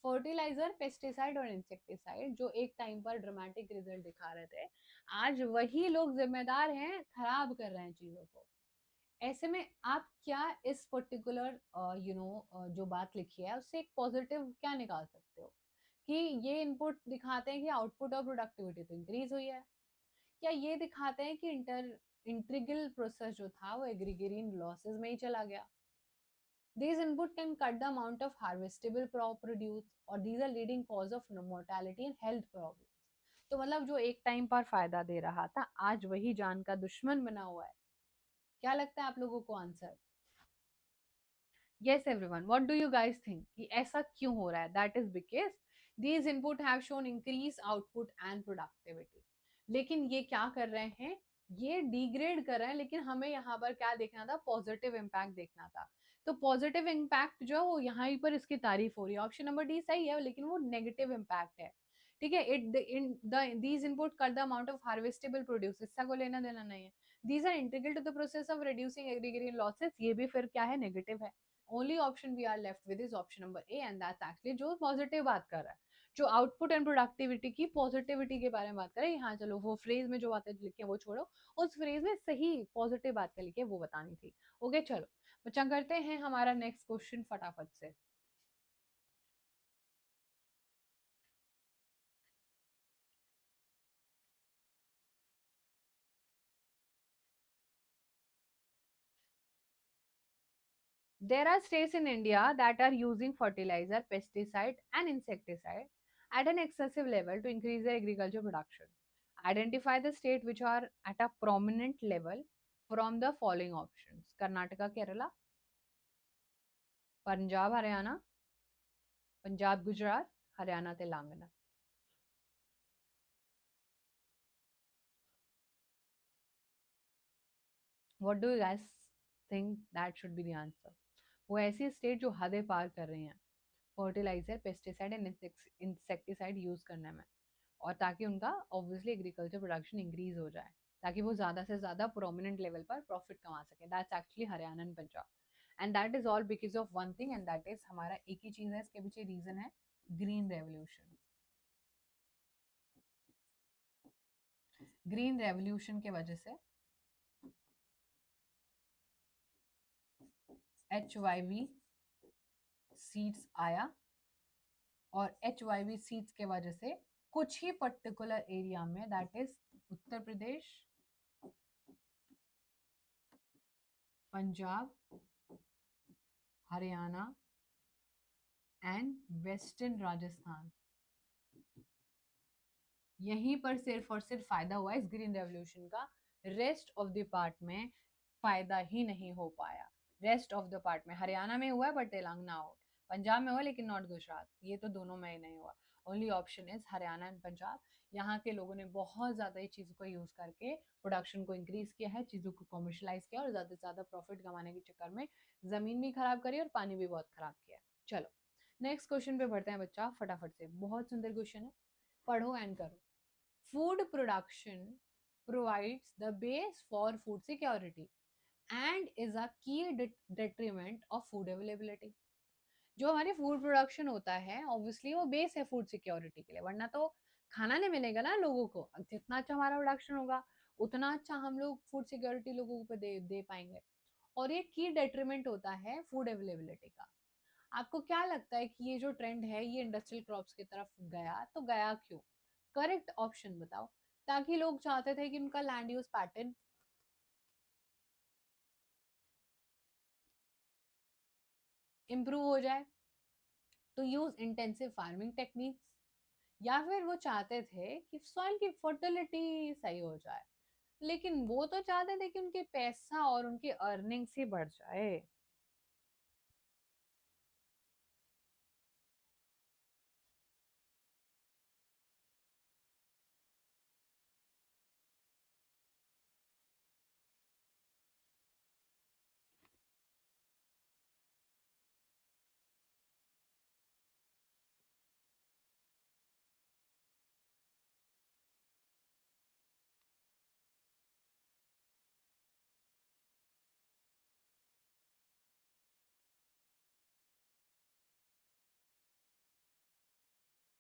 फर्टिलाइजर, पेस्टिसाइड और इंसेक्टिसाइड जो एक टाइम पर ड्रामेटिक रिजल्ट दिखा रहे थे, आज वही लोग जिम्मेदार हैं, खराब कर रहे हैं चीजों को। ऐसे में आप क्या इस पर्टिकुलर जो बात लिखी है उससे एक पॉजिटिव क्या निकाल सकते हो? कि ये इनपुट दिखाते हैं कि आउटपुट और प्रोडक्टिविटी तो इंक्रीज हुई है, क्या ये दिखाते हैं कि इंट्रीगल प्रोसेस जो था वो एग्रीगेरियन लॉसेस में ही चला गया? These input can cut the amount of harvestable crop produce, or these are leading cause of mortality and health problems. तो मतलब जो एक टाइम पर फायदा दे रहा था आज वही जान का दुश्मन बना हुआ है। क्या लगता है आप लोगों को answer? Yes everyone, what do you guys think कि ऐसा क्यों हो रहा है? That is because these input have shown increased output and productivity. लेकिन ये क्या कर रहे हैं? ये डिग्रेड कर रहे हैं, लेकिन हमें यहाँ पर क्या देखना था? पॉजिटिव इम्पैक्ट देखना था। तो पॉजिटिव इम्पैक्ट जो है वो यहाँ पर इसकी तारीफ हो रही है। ऑप्शन नंबर डी सही है, लेकिन वो नेगेटिव इम्पैक्ट है। ठीक है, these input cut the amount of harvestable produce, इसका कोई लेना देना नहीं है। These are integral to the process of reducing agrarian losses, ये भी फिर क्या है? नेगेटिव है। Only option we are left with is option number A, and that's actually जो पॉजिटिव बात कर रहा है, जो आउटपुट एंड प्रोडक्टिविटी की पॉजिटिविटी के बारे में बात करें। हाँ चलो, वो फ्रेज में जो बातें लिखी है वो छोड़ो, उस फ्रेज में सही पॉजिटिव बात क्या लिखी है वो बतानी थी। ओके चलो बच्चा, करते हैं हमारा नेक्स्ट क्वेश्चन फटाफट से। There are states in India that are using fertilizer, pesticide, and insecticide at an excessive level to increase their agriculture production. Identify the state which are at a prominent level from the following options: Karnataka, Kerala, Punjab, Haryana, Punjab, Gujarat, Haryana, Telangana. What do you guys think that should be the answer? वो ऐसी state जो हदें पार कर रही हैं fertiliser, pesticide and insecticide use करने में, और ताकि उनका ऑब्वियसली एग्रीकल्चर प्रोडक्शन इंक्रीज हो जाए, ताकि वो ज्यादा से ज्यादा प्रोमिनेंट लेवल पर प्रॉफिट कमा सके। That's actually Haryana and Punjab, and that is all because of one thing, and that is हमारा एक ही चीज है इसके पीछे रीजन है, ग्रीन रेवोल्यूशन। ग्रीन रेवोल्यूशन के वजह से HYV सीड्स आया, और HYV सीड्स के वजह से कुछ ही पर्टिकुलर एरिया में, that is Uttar Pradesh, Punjab, Haryana and western Rajasthan, यहीं पर सिर्फ और सिर्फ फायदा हुआ इस ग्रीन रेवोल्यूशन का। रेस्ट ऑफ द पार्ट में फायदा ही नहीं हो पाया। रेस्ट ऑफ द पार्ट में हरियाणा में हुआ है बट तेलंगाना हो, पंजाब में हुआ लेकिन नॉट गुजरात, ये तो दोनों में ही नहीं हुआ। Only option is Haryana and Punjab. यहाँ के लोगों ने बहुत ज्यादा ये चीजों को यूज करके प्रोडक्शन को इंक्रीज किया है, चीजों को कॉमर्शलाइज किया, और ज्यादा से ज्यादा प्रॉफिट कमाने के चक्कर में जमीन भी खराब करी और पानी भी बहुत खराब किया। चलो नेक्स्ट क्वेश्चन पे बढ़ते हैं बच्चा, फटाफट से, बहुत सुंदर क्वेश्चन है, पढ़ो एंड करो। Food production provides the base for food security and is a key detriment of food availability. जो हमारी फूड प्रोडक्शन होता है ऑब्वियसली वो बेस है फूड सिक्योरिटी के लिए, वरना तो खाना नहीं मिलेगा ना लोगों को। जितना अच्छा हमारा प्रोडक्शन होगा उतना अच्छा हम लोग फूड सिक्योरिटी लोगों को दे पाएंगे, और ये की डेट्रीमेंट होता है फूड अवेलेबिलिटी का। आपको क्या लगता है कि ये जो ट्रेंड है ये इंडस्ट्रियल क्रॉप्स की तरफ गया, तो गया क्यों? करेक्ट ऑप्शन बताओ, ताकि लोग चाहते थे कि उनका लैंड यूज पैटर्न इंप्रूव हो जाए, to use intensive farming techniques, या फिर वो चाहते थे कि सॉइल की फर्टिलिटी सही हो जाए। लेकिन वो तो चाहते थे कि उनके पैसा और उनकी अर्निंग्स ही बढ़ जाए।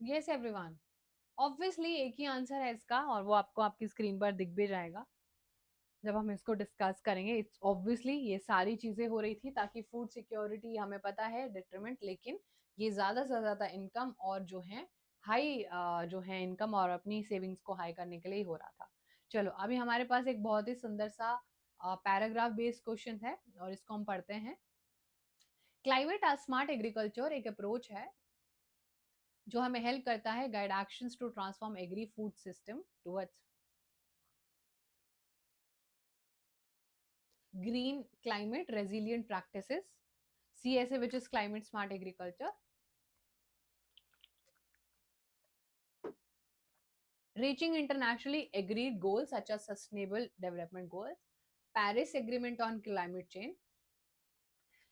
यस एवरीवन, ऑब्वियसली एक ही आंसर है इसका, और वो आपको आपकी स्क्रीन पर दिख भी जाएगा जब हम इसको डिस्कस करेंगे। इट्स ऑब्वियसली ये सारी चीजें हो रही थी ताकि फूड सिक्योरिटी हमें पता है डिटरमिनेंट, लेकिन ये ज्यादा से ज्यादा इनकम और जो है हाई जो है इनकम और अपनी सेविंग्स को हाई करने के लिए ही हो रहा था। चलो अभी हमारे पास एक बहुत ही सुंदर सा पैराग्राफ बेस्ड क्वेश्चन है और इसको हम पढ़ते हैं। क्लाइमेट स्मार्ट एग्रीकल्चर एक अप्रोच है जो हमें हेल्प करता है guide actions to transform agri food system towards green climate resilient practices, CSA, which is climate smart agriculture, reaching internationally agreed goals such as sustainable development goals, Paris agreement on climate change.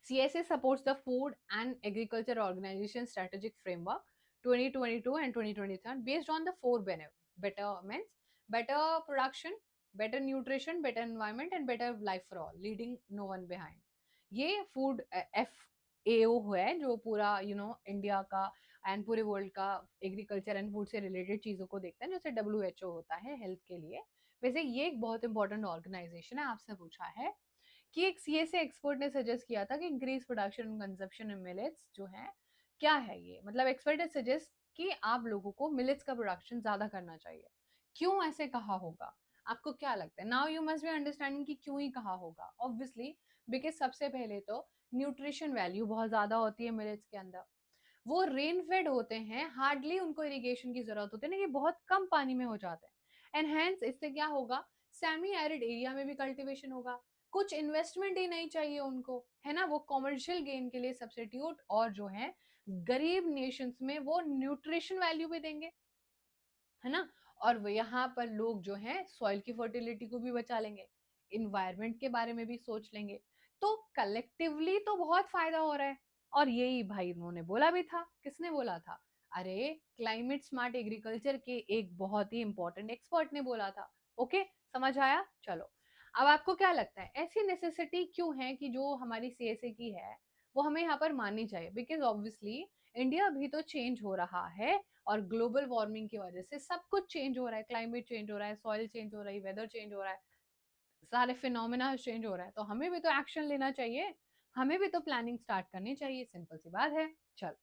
CSA supports the food and agriculture organization strategic framework 2022 and 2023 based on the four betterments: better production, better nutrition, better environment and better life for all, leading no one behind. ये food FAO है जो पूरा India का and पूरे world का agriculture and food से related चीजों को देखता है, जैसे WHO होता है हेल्थ के लिए। वैसे ये एक बहुत इंपॉर्टेंट ऑर्गेनाइजेशन है। आपसे पूछा है कि एक CSA एक्सपर्ट ने सजेस्ट किया था कि increase production and consumption in millets जो है क्या है ये, मतलब एक्सपर्ट ने सजेस्ट कि आप लोगों को मिलेट्स का प्रोडक्शन ज्यादा करना चाहिए। क्यों ऐसे कहा होगा, आपको क्या लगता है? Now you must be understanding कि क्यों ही कहा होगा। ऑब्वियसली बिकॉज सबसे पहले तो न्यूट्रिशन वैल्यू बहुत ज्यादा होती है मिलेट्स के अंदर। वो रेन फेड होते हैं, हार्डली उनको इरिगेशन की जरूरत होती है ना, ये बहुत कम पानी में हो जाते हैं। एंड हेंस इससे क्या होगा, सेमी एरिड एरिया में भी कल्टीवेशन होगा, कुछ इन्वेस्टमेंट ही नहीं चाहिए उनको, है ना। वो कॉमर्शियल गेन के लिए सब्सिट्यूट और जो है गरीब नेशंस में वो न्यूट्रिशन वैल्यू भी देंगे, है ना। और वो यहाँ पर लोग जो है सॉइल की फर्टिलिटी को भी बचा लेंगे, इन्वायरमेंट के बारे में भी सोच लेंगे, तो कलेक्टिवली तो बहुत फायदा हो रहा है। और यही भाई उन्होंने बोला भी था। किसने बोला था? अरे क्लाइमेट स्मार्ट एग्रीकल्चर के एक बहुत ही इंपॉर्टेंट एक्सपर्ट ने बोला था। ओके, समझ आया? चलो अब आपको क्या लगता है ऐसी नेसेसिटी क्यों है कि जो हमारी CSA की है वो हमें यहाँ पर माननी चाहिए? बिकॉज ऑब्वियसली इंडिया भी तो चेंज हो रहा है और ग्लोबल वार्मिंग की वजह से सब कुछ चेंज हो रहा है, क्लाइमेट चेंज हो रहा है, सॉइल चेंज हो रही है, वेदर चेंज हो रहा है, सारे फिनोमेना चेंज हो रहा है, तो हमें भी तो एक्शन लेना चाहिए, हमें भी तो प्लानिंग स्टार्ट करनी चाहिए। सिंपल सी बात है। चल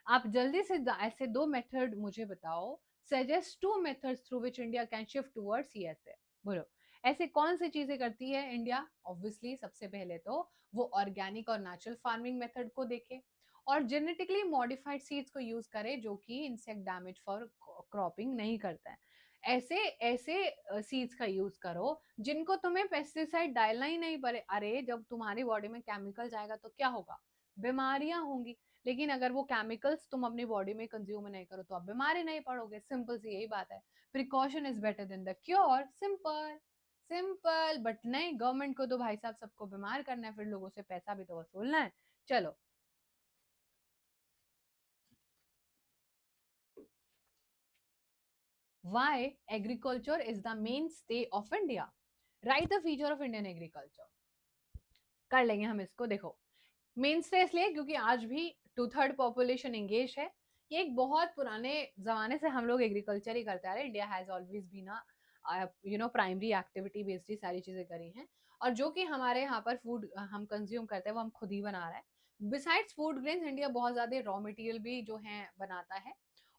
आप जल्दी से ऐसे दो मेथड मुझे बताओ, suggest two methods through which India can shift towards CSA। बोलो ऐसे कौन सी चीजें करती है इंडिया? ऑब्वियसली सबसे पहले तो वो ऑर्गेनिक और नेचुरल फार्मिंग मेथड को देखे और जेनेटिकली मॉडिफाइड सीड्स को यूज करे जो कि इंसेक्ट डैमेज फॉर क्रॉपिंग नहीं करता है। ऐसे ऐसे सीड्स का यूज करो जिनको तुम्हें पेस्टिसाइड डालना ही नहीं पड़े। अरे जब तुम्हारी बॉडी में केमिकल जाएगा तो क्या होगा? बीमारियां होंगी। लेकिन अगर वो केमिकल्स तुम अपनी बॉडी में कंज्यूम नहीं करो तो आप बीमारी नहीं पड़ोगे। सिंपल सी यही बात है। Precaution is better than the cure. Simple simple. But नहीं, गवर्नमेंट को तो भाई साहब सबको बीमार करना है, फिर लोगों से पैसा भी तो वसूलना है। चलो why agriculture is the mainstay of India, write the feature of Indian agriculture। कर लेंगे हम इसको। देखो मेन स्टे इसलिए क्योंकि आज भी 2/3 पॉपुलेशन एंगेज है। ये एक बहुत पुराने जमाने से हम लोग एग्रीकल्चर ही करते आ रहे हैं। India has always been primary activity based ही सारी चीजें करी हैं। और जो कि हमारे यहाँ पर फूड हम कंज्यूम करते हैं वो हम खुद ही बना रहे हैं। बिसाइड्स फूड ग्रेन्स इंडिया बहुत ज्यादा रॉ मटेरियल भी जो है बनाता है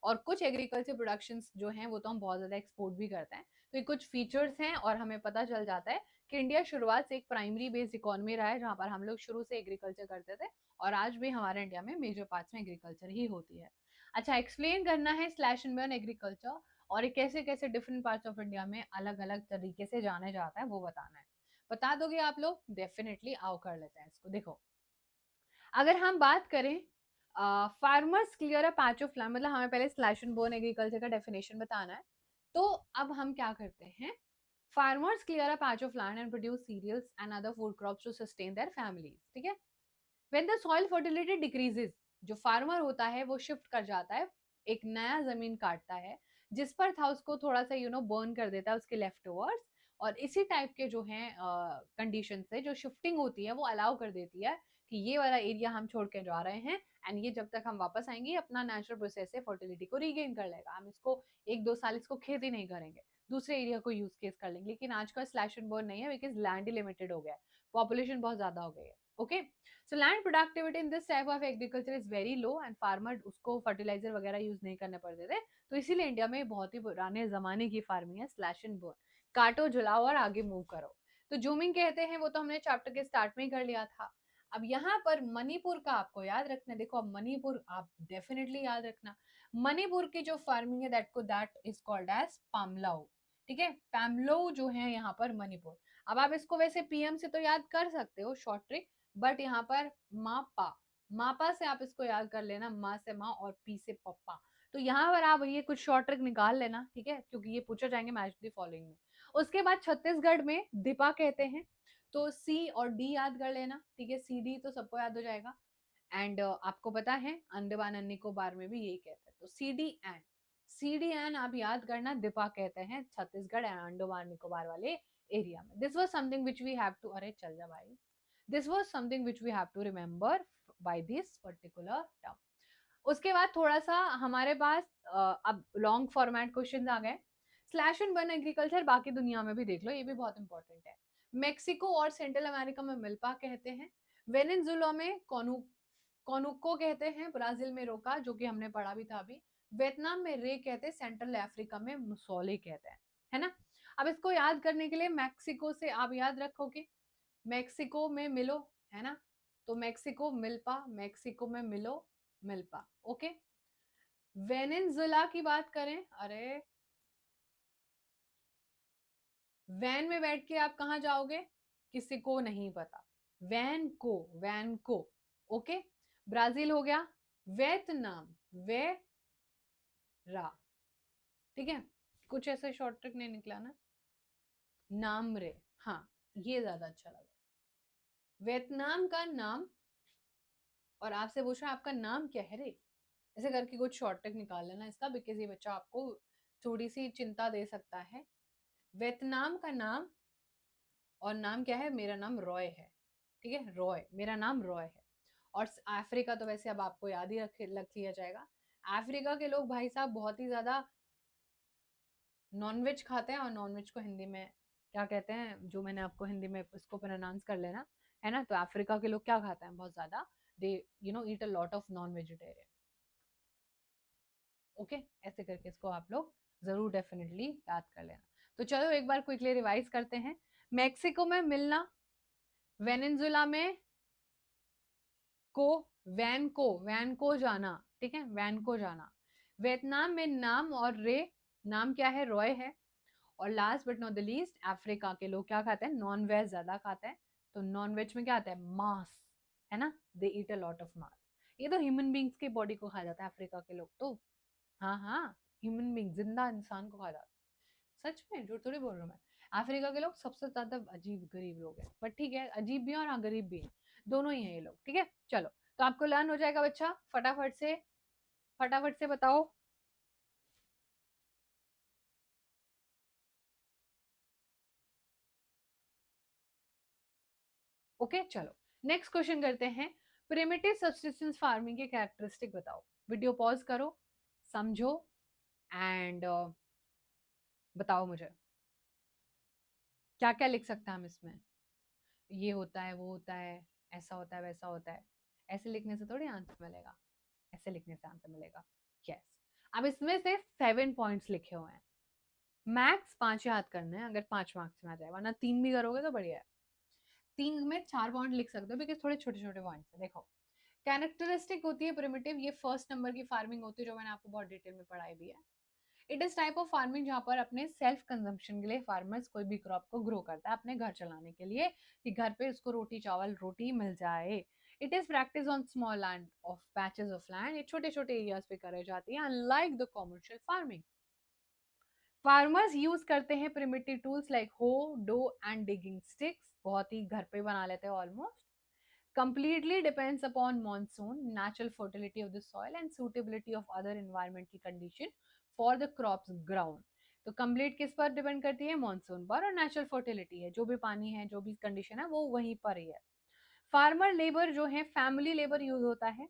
और कुछ एग्रीकल्चर प्रोडक्शंस जो हैं वो तो हम बहुत ज्यादा एक्सपोर्ट भी करते हैं। तो ये कुछ फीचर्स हैं और हमें पता चल जाता है कि इंडिया शुरुआत से एक प्राइमरी बेस्ड इकोनॉमी रहा है, जहाँ पर हम लोग शुरू से एग्रीकल्चर करते थे और आज भी हमारे इंडिया में मेजर पार्ट्स में एग्रीकल्चर ही होती है। अच्छा, एक्सप्लेन करना है स्लैश एंड बर्न एग्रीकल्चर और ये कैसे कैसे डिफरेंट पार्ट्स ऑफ इंडिया में अलग अलग तरीके से जाने जाता है, वो बताना है। बता दोगे आप लोग? डेफिनेटली, आओ कर लेते हैं इसको। देखो, अगर हम बात करें farmers clear a patch of land, मतलब हमें पहले स्लैश एंड बर्न एग्रीकल्चर का डेफिनेशन बताना है। तो अब हम क्या करते हैं, farmers clear a patch of land and produce cereals and other food crops to sustain their families. ठीक है, when the soil fertility decreases, जो फार्मर होता है वो शिफ्ट कर जाता है, एक नया जमीन काटता है जिस पर था उसको थोड़ा सा बर्न कर देता है उसके लेफ्ट ओवर्स। और इसी टाइप के जो हैं कंडीशन से जो शिफ्टिंग होती है वो अलाउ कर देती है कि ये वाला एरिया हम छोड़ के जा रहे हैं, एंड ये जब तक हम वापस आएंगे अपना नेचुरल प्रोसेस से फर्टिलिटी को रीगेन कर लेगा। हम इसको 1-2 साल इसको खेती नहीं करेंगे, दूसरे एरिया को यूज केस कर लेंगे। लेकिन आज का स्लैश एंड बर्न नहीं है, बिकॉज लैंड ही लिमिटेड हो गया है, पॉपुलेशन बहुत ज्यादा हो गई है। Okay, so land productivity in this type of agriculture is very low and farmer उसको फर्टिलाइजर वगैरह यूज नहीं करने पड़ते थे। तो इसीलिए इंडिया में बहुत ही पुराने जमाने की फार्मिंग है, स्लैश एंड बर्न, काटो जलाओ और आगे मूव करो। तो जूमिंग कहते हैं वो तो हमने चैप्टर के स्टार्ट में ही कर लिया था। अब यहाँ पर मणिपुर का आपको याद रखना है। देखो, अब मणिपुर आप डेफिनेटली याद रखना, मणिपुर की जो फार्मिंग है दैट इज कॉल्ड एज पामलाऊ। ठीक है, पैमलो जो है यहाँ पर मणिपुर। अब आप इसको वैसे पीएम से तो याद कर सकते हो, शॉर्ट ट्रिक, बट यहाँ पर मापा, मापा से आप इसको याद कर लेना, माँ से माँ और पी से पप्पा। तो यहाँ पर आप ये कुछ शॉर्ट ट्रिक निकाल लेना, ठीक है, क्योंकि ये पूछा जाएंगे मैच द फॉलोइंग में। उसके बाद छत्तीसगढ़ में दीपा कहते हैं, तो सी और डी याद कर लेना। ठीक है, सी डी तो सबको याद हो जाएगा। एंड आपको पता है अंडमान एंड निकोबार में भी यही कहते हैं, तो C D N, C D N आप याद करना, दीपा कहते हैं छत्तीसगढ़ एंड अंडमान निकोबार वाले एरिया में। This was something which we have to, अरे चल जा भाई, this was something which we have to remember by this particular term. उसके बाद थोड़ा सा हमारे पास अब लॉन्ग फॉर्मेट क्वेश्चन आ गए। स्लैश एंड बर्न एग्रीकल्चर बाकी दुनिया में भी देख लो, ये भी बहुत इंपॉर्टेंट है। मेक्सिको और सेंट्रल अमेरिका में मिल्पा कहते हैं, वेनेजुला में कोनुको कहते हैं, ब्राजील में रोका जो कि हमने पढ़ा भी था अभी, वियतनाम में रे कहते हैं, सेंट्रल अफ्रीका में मुसोले कहते हैं, है ना। अब इसको याद करने के लिए मेक्सिको से आप याद रखोगे, मेक्सिको में मिलो, है ना, तो मेक्सिको मिल्पा, मेक्सिको में मिलो मिल्पा। ओके, वेनेजुला की बात करें, अरे वैन में बैठ के आप कहाँ जाओगे, किसी को नहीं पता, वैन को। ओके, ब्राजील हो गया, वियतनाम वेरा। ठीक है, कुछ ऐसे शॉर्ट ट्रिक नहीं निकला ना, नाम रे, हाँ, ये ज्यादा अच्छा लगा। वियतनाम का नाम, और आपसे पूछ रहा आपका नाम क्या है रे, ऐसे करके कुछ शॉर्ट ट्रिक निकाल लेना इसका, बिकॉज ये बच्चा आपको थोड़ी सी चिंता दे सकता है। वियतनाम का नाम, और नाम क्या है, मेरा नाम रॉय है। ठीक है, रॉय, मेरा नाम रॉय है। और अफ्रीका तो वैसे अब आपको याद ही रख लिया जाएगा। अफ्रीका के लोग भाई साहब बहुत ही ज्यादा नॉनवेज खाते हैं, और नॉनवेज को हिंदी में क्या कहते हैं, जो मैंने आपको हिंदी में इसको प्रोनाउंस कर लेना, है ना। तो अफ्रीका के लोग क्या खाते हैं बहुत ज्यादा, they eat a lot of non vegetarian. Okay, ऐसे करके इसको आप लोग जरूर डेफिनेटली याद कर लेना। तो चलो एक बार क्विकली रिवाइज करते हैं। मेक्सिको में मिलना, वेनेजुला में वैन को जाना, ठीक है, वैन को जाना, वियतनाम में नाम और रे, नाम क्या है, रॉय है। और last but not the least, Africa के लोग क्या खाते हैं, नॉन वेज ज्यादा खाते हैं। तो नॉन वेज में क्या आता है, मांस, है ना, दे ईट अ लॉट ऑफ मांस। ये तो ह्यूमन बींग्स की बॉडी को खा जाता है अफ्रीका के लोग तो, हाँ हाँ, ह्यूमन बींग, जिंदा इंसान को खा जाता है, सच में, झूठ थोड़ी बोल रहा हूँ मैं। अफ्रीका के लोग सबसे ज्यादा अजीब गरीब लोग हैं, बट ठीक है, अजीब भी हैं और हाँ गरीब भी हैं, दोनों ही हैं ये लोग। ठीक है, चलो, तो आपको लर्न हो जाएगा बच्चा, फटाफट से बताओ। ओके, चलो नेक्स्ट क्वेश्चन करते हैं। प्रिमिटिव सब्सिस्टेंस फार्मिंग के कैरेक्टरिस्टिक बताओ। वीडियो पॉज करो, समझो, एंड बताओ मुझे क्या क्या लिख सकते हैं हम इसमें। ये होता है, वो होता है, ऐसा होता है, वैसा होता है। ऐसे लिखने से थोड़ी आंसर मिलेगा, ऐसे लिखने से आंसर मिलेगा। यस, अब इसमें से 7 पॉइंट्स लिखे हुए हैं, मैक्स 5 याद करने हैं अगर 5 मार्क्स में आ जाए, वरना 3 भी करोगे तो बढ़िया है। 3 में 4 पॉइंट लिख सकते हो बिकॉज थोड़े छोटे छोटे पॉइंट्स है। देखो, कैरेक्टरिस्टिक होती है प्रिमिटिव, ये फर्स्ट नंबर की फार्मिंग होती है जो मैंने आपको बहुत डिटेल में पढ़ाई भी है। It is type of farming जहाँ पर अपने सेल्फ कंजम्पशन के लिए फार्मर्स कोई भी क्रॉप को ग्रो करता है अपने घर चलाने के लिए, कि घर पे उसको रोटी चावल रोटी मिल जाए। It is practice on small land of patches of land, ये छोटे छोटे एरियाज पे करे जाती है unlike the commercial farming. Farmers use करते हैं प्रिमिटिव टूल्स लाइक हो, डो एंड डिगिंग स्टिक्स, बहुत ही घर पे बना लेते हैं almost. Completely depends upon monsoon, natural fertility of the soil and suitability of other environmental condition for the crops ground. तो कंप्लीट किस पर डिपेंड करती है? मॉनसून पर, और नेचुरल फर्टिलिटी है, जो भी पानी है जो भी कंडीशन है वो वहीं पर ही है। फार्मर लेबर जो है फैमिली लेबर यूज होता है,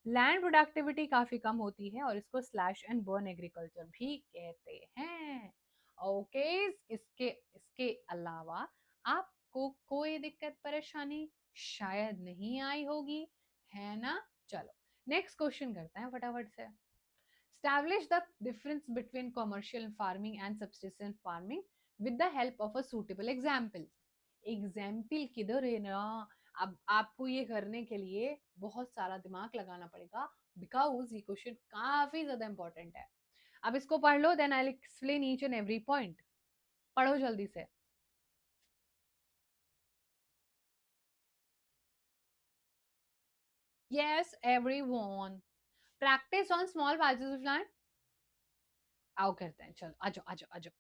लैंड प्रोडक्टिविटी काफी कम होती है और इसको स्लैश एंड बर्न एग्रीकल्चर भी कहते हैं। ओके, इसके इसके अलावा आपको कोई दिक्कत परेशानी शायद नहीं आई होगी, है ना? चलो नेक्स्ट क्वेश्चन करते हैं फटाफट से। Establish the difference between commercial farming and subsistence farming with the help of a suitable example. Example किधर है ना? अब आपको ये करने के लिए बहुत सारा दिमाग लगाना पड़ेगा बिकॉज ये क्वेश्चन काफी ज्यादा इंपॉर्टेंट है। अब इसको पढ़ लो, then I will explain each and every point. पढ़ो जल्दी से। Yes everyone, practice on small patches of land. आओ करते हैं, चलो आ जाओ आ जाओ आ जाओ।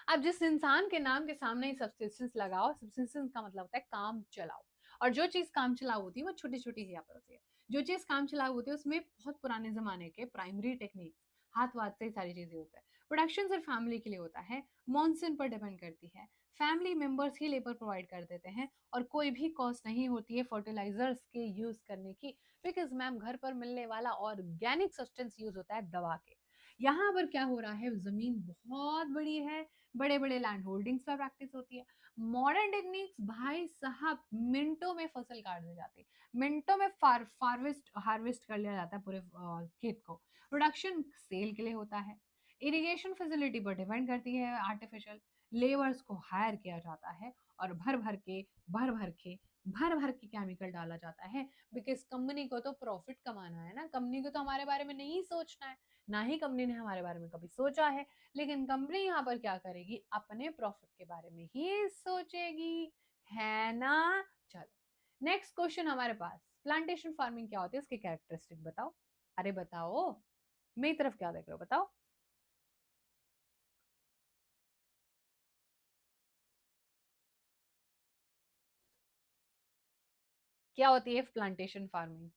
अब जिस इंसान के नाम के सामने ही सब्सिस्टेंस लगाओ, सब्सिस्टेंस का मतलब होता है काम चलाओ, और जो चीज काम चलाओ होती है वो छोटी छोटी यहाँ पर होती है। जो चीज काम चलाओ होती है उसमें बहुत पुराने जमाने के प्राइमरी टेक्निक, हाथ वाथ से सारी चीजें होता है। प्रोडक्शन सिर्फ फैमिली के लिए होता है, मॉनसून पर डिपेंड करती है, फैमिली मेंबर्स ही लेबर प्रोवाइड कर देते हैं, और कोई भी कॉस्ट नहीं होती है फर्टिलाइजर्स के यूज करने की, बिकॉज मैम घर पर मिलने वाला ऑर्गेनिक सब्सटेंस यूज होता है दवा के। यहाँ पर क्या हो रहा है, जमीन बहुत बड़ी है, बड़े बड़े लैंड होल्डिंग्स पर प्रैक्टिस होती है। मॉडर्न टेक्निक्स भाई साहब मिनटों में फसल काट दी जाती है, मिनटों में हार्वेस्ट कर लिया जाता है पूरे खेत को। प्रोडक्शन सेल के लिए होता है। इरिगेशन फैसिलिटी पर डिपेंड करती है, आर्टिफिशियल लेबर्स को हायर किया जाता है, और भर भर के केमिकल डाला जाता है, बिकॉज कंपनी को तो प्रॉफिट कमाना है ना, कंपनी को तो हमारे बारे में नहीं सोचना है, ना ही कंपनी ने हमारे बारे में कभी सोचा है। लेकिन कंपनी यहाँ पर क्या करेगी, अपने प्रॉफिट के बारे में ही सोचेगी, है ना? चलो नेक्स्ट क्वेश्चन हमारे पास, प्लांटेशन फार्मिंग क्या होती है, इसके कैरेक्टरिस्टिक बताओ। अरे बताओ, मेरी तरफ क्या देख रहे हो, बताओ। क्या होती है plantation farming?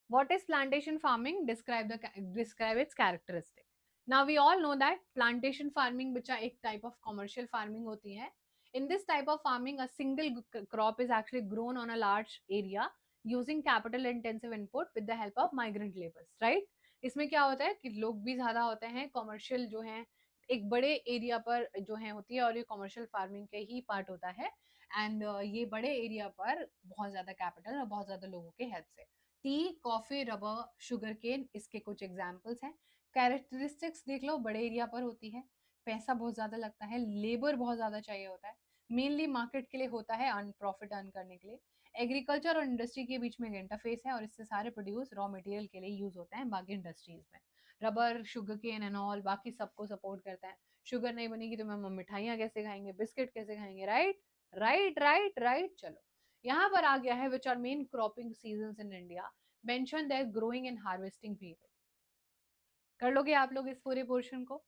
What is plantation farming? Describe its characteristic. Now we all know that plantation farming which are एक type of commercial farming होती है. In this type of farming, a single crop is actually grown on a large area using capital intensive input with the help of migrant laborers, right? इसमें क्या होता है कि लोग भी ज्यादा होते हैं, कॉमर्शियल जो है एक बड़े एरिया पर जो है होती है, और ये कॉमर्शियल फार्मिंग के ही पार्ट होता है। एंड ये बड़े एरिया पर बहुत ज्यादा कैपिटल और बहुत ज्यादा लोगों के हेल्प से। Tea, coffee, rubber, sugar cane इसके कुछ एग्जाम्पल्स हैं। कैरेक्टरिस्टिक्स देख लो, बड़े एरिया पर होती है, पैसा बहुत ज्यादा लगता है, लेबर बहुत ज्यादा चाहिए होता है, मेनली मार्केट के लिए होता है, अर्न प्रॉफिट अर्न करने के लिए। एग्रीकल्चर और इंडस्ट्री के बीच में इंटरफेस है, और इससे सारे प्रोड्यूस रॉ मटेरियल के लिए यूज होते हैं बाकी इंडस्ट्रीज में। Rubber, sugar cane and all, बाकी सबको सपोर्ट करता है। शुगर नहीं बनेगी तो हम मिठाइयाँ कैसे खाएंगे, बिस्किट कैसे खाएंगे, राइट राइट राइट राइट। चलो यहाँ पर आ गया है which are main cropping season in India, mention their growing and harvesting period. कर लोगे आप लोग इस पूरे पोर्शन को?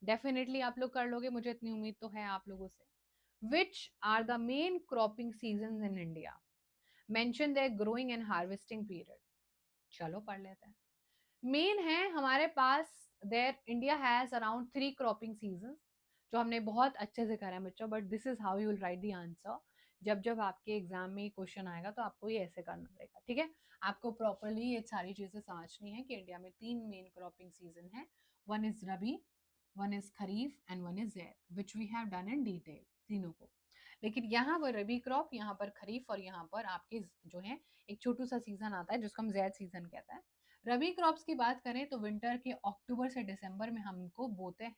डेफिनेटली आप लोग कर लोगे, मुझे इतनी उम्मीद तो है आप लोगों से। Which are the main cropping season in India, mention their growing and harvesting period. चलो पढ़ लेते हैं। मेन है हमारे पास, there India has around 3 cropping season, जो हमने बहुत अच्छे से करा है बच्चों, but this is how you will write the answer. जब जब आपके एग्जाम में क्वेश्चन आएगा तो आपको ये ऐसे करना पड़ेगा, ठीक है। आपको प्रॉपरली ये सारी चीजें समझनी है कि इंडिया में 3 मेन क्रॉपिंग सीजन है, one is rabi, one is kharif and one is zaid, which we have done in detail तीनों को। लेकिन यहाँ पर रबी क्रॉप, यहाँ पर खरीफ, और यहाँ पर आपके जो है एक छोटू सा सीजन आता है जिसको हम जैद सीजन कहते हैं। रबी क्रॉप्स की बात करें तो विंटर के अक्टूबर से दिसंबर में हम इनको बोते हैं,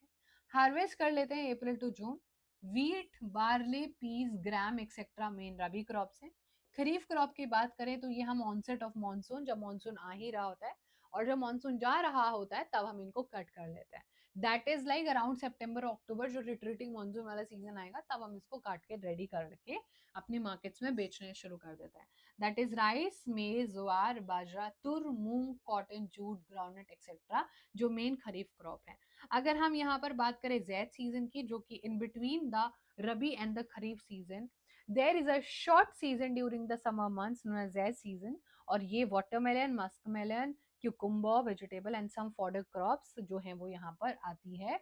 हार्वेस्ट कर लेते हैं April to June. Wheat, barley, peas, gram etcetera main rabi crops हैं। खरीफ क्रॉप की बात करें तो ये हम ऑनसेट ऑफ मानसून, जब मानसून आ ही रहा होता है और जब मानसून जा रहा होता है तब हम इनको कट कर लेते हैं। दैट इज लाइक अराउंड सितंबर अक्टूबर, जो रिट्रीटिंग मानसून वाला सीजन आएगा तब हम इसको काट के रेडी करके अपने मार्केट्स में बेचने शुरू कर देते हैं। दैट इज राइस, मेज, ज्वार, बाजरा, तुर, मूंग, कॉटन, जूट, ग्राउंडनट एक्सेट्रा, जो मेन खरीफ क्रॉप है। अगर हम यहाँ पर बात करें जैद सीजन की, जो कि in between the rabi and the kharif season, there is a short season during the summer months known as zaid season, और ये watermelon, muskmelon, cucumber, vegetable and some fodder crops जो है वो यहाँ पर आती है,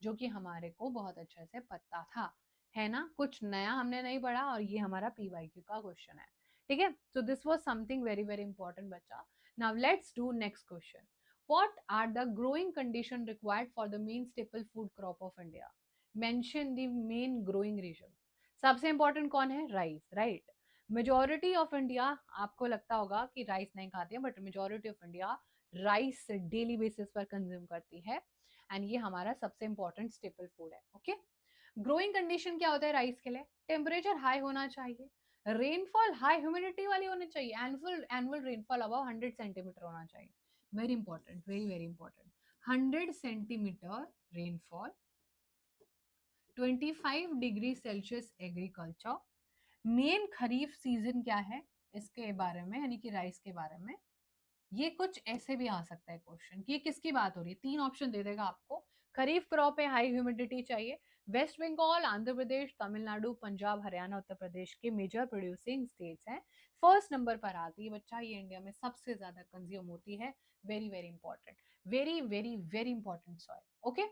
जो कि हमारे को बहुत अच्छे से पता था, है ना। कुछ नया हमने नहीं पढ़ा, और ये हमारा पीवाईक्यू का क्वेश्चन है, ठीक है। So this was something very very important बच्चा। Now let's do next question. What are the growing condition required for the main staple food crop of India? Mention the main growing region. सबसे important कौन है? Rice, right. Majority of India, आपको लगता होगा कि rice नहीं खाते हैं, but majority of India rice daily basis पर कंज्यूम करती है, एंड ये हमारा सबसे इंपॉर्टेंट स्टेपल फूड है, ओके। ग्रोइंग कंडीशन क्या होता है राइस के लिए? टेम्परेचर हाई होना चाहिए, रेनफॉल हाई ह्यूमिडिटी वाली होनी चाहिए, एनुअल रेनफॉल अबव 100 सेंटीमीटर होना चाहिए, very important, very very important. 100 centimetre rainfall, 25 degree Celsius agriculture. Main kharif season क्या है इसके बारे में, यानी कि राइस के बारे में, ये कुछ ऐसे भी आ सकता है क्वेश्चन कि ये किसकी बात हो रही है। 3 ऑप्शन दे देगा आपको। खरीफ क्रॉप है, हाई ह्यूमिडिटी चाहिए, वेस्ट बंगाल, आंध्र प्रदेश, तमिलनाडु, पंजाब, हरियाणा, उत्तर प्रदेश के मेजर प्रोड्यूसिंग स्टेट्स हैं। फर्स्ट नंबर पर आती है बच्चा, ये इंडिया में सबसे ज्यादा कंज्यूम होती है, very very important, very very very important soil, okay.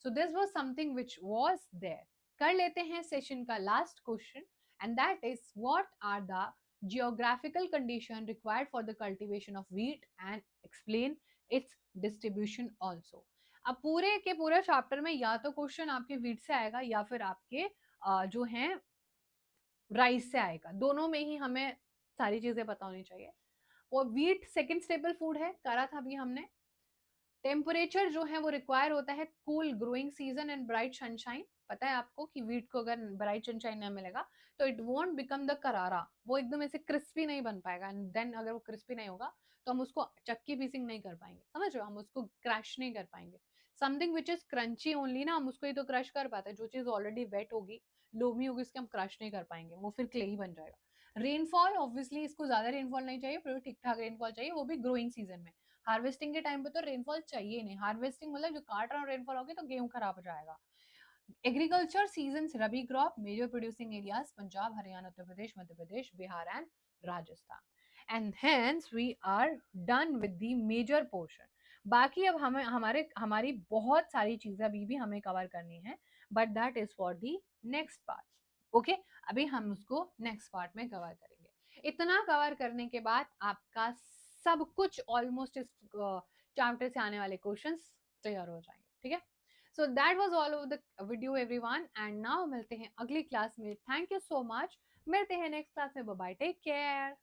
So this was something which was there. कर लेते हैं सेशन का last question, and that is what are the geographical condition required for the cultivation of wheat and explain its distribution also। अब पूरे के पूरे chapter में या तो क्वेश्चन आपके वीट से आएगा या फिर आपके जो है राइस से आएगा, दोनों में ही हमें सारी चीजें पता होनी चाहिए। और वीट सेकंड स्टेबल फूड है, करा था अभी हमने। टेम्परेचर जो है वो रिक्वायर होता है cool growing season and bright sunshine. पता है आपको कि वीट को अगर ब्राइट सनशाइन नहीं मिलेगा तो इट वोंट बिकम द करारा, वो एकदम ऐसे क्रिस्पी नहीं बन पाएगा, एंड देन अगर वो क्रिस्पी नहीं होगा तो हम उसको चक्की पीसिंग नहीं कर पाएंगे, समझ रहे हो, हम उसको क्रश नहीं कर पाएंगे। Something which is crunchy only ना, हम उसको ही तो क्रश कर पाते हैं, जो चीज ऑलरेडी वेट होगी, लोमी होगी, उसके हम क्रश नहीं कर पाएंगे, वो फिर क्ले ही बन जाएगा। रेनफॉल ऑब्वियसली इसको ज्यादा रेनफॉल नहीं चाहिए, फिर ठीक ठाक रेनफॉल चाहिए, वो भी ग्रोइंग सीजन में। हार्वेस्टिंग के टाइम पे तो रेनफॉल चाहिए नहीं, हार्वेस्टिंग मतलब जो काट रहा रेनफॉल होगी तो गेहूं खराब हो जाएगा। Agriculture season rabi crop, major producing areas Punjab, Haryana, Uttar Pradesh, Madhya Pradesh, Bihar and Rajasthan. And hence we are done with the major portion. बाकी अब हमें हमारी बहुत सारी चीजें अभी भी हमें कवर करनी है, but that is for the next part, okay. अभी हम उसको नेक्स्ट पार्ट में कवर करेंगे। इतना कवर करने के बाद आपका सब कुछ ऑलमोस्ट इस चैप्टर से आने वाले क्वेश्चंस क्लियर हो जाएंगे, ठीक है। So that was all over the video everyone, and now मिलते हैं अगली क्लास में। थैंक यू सो मच, मिलते हैं नेक्स्ट क्लास में, बाय बाय, टेक केयर।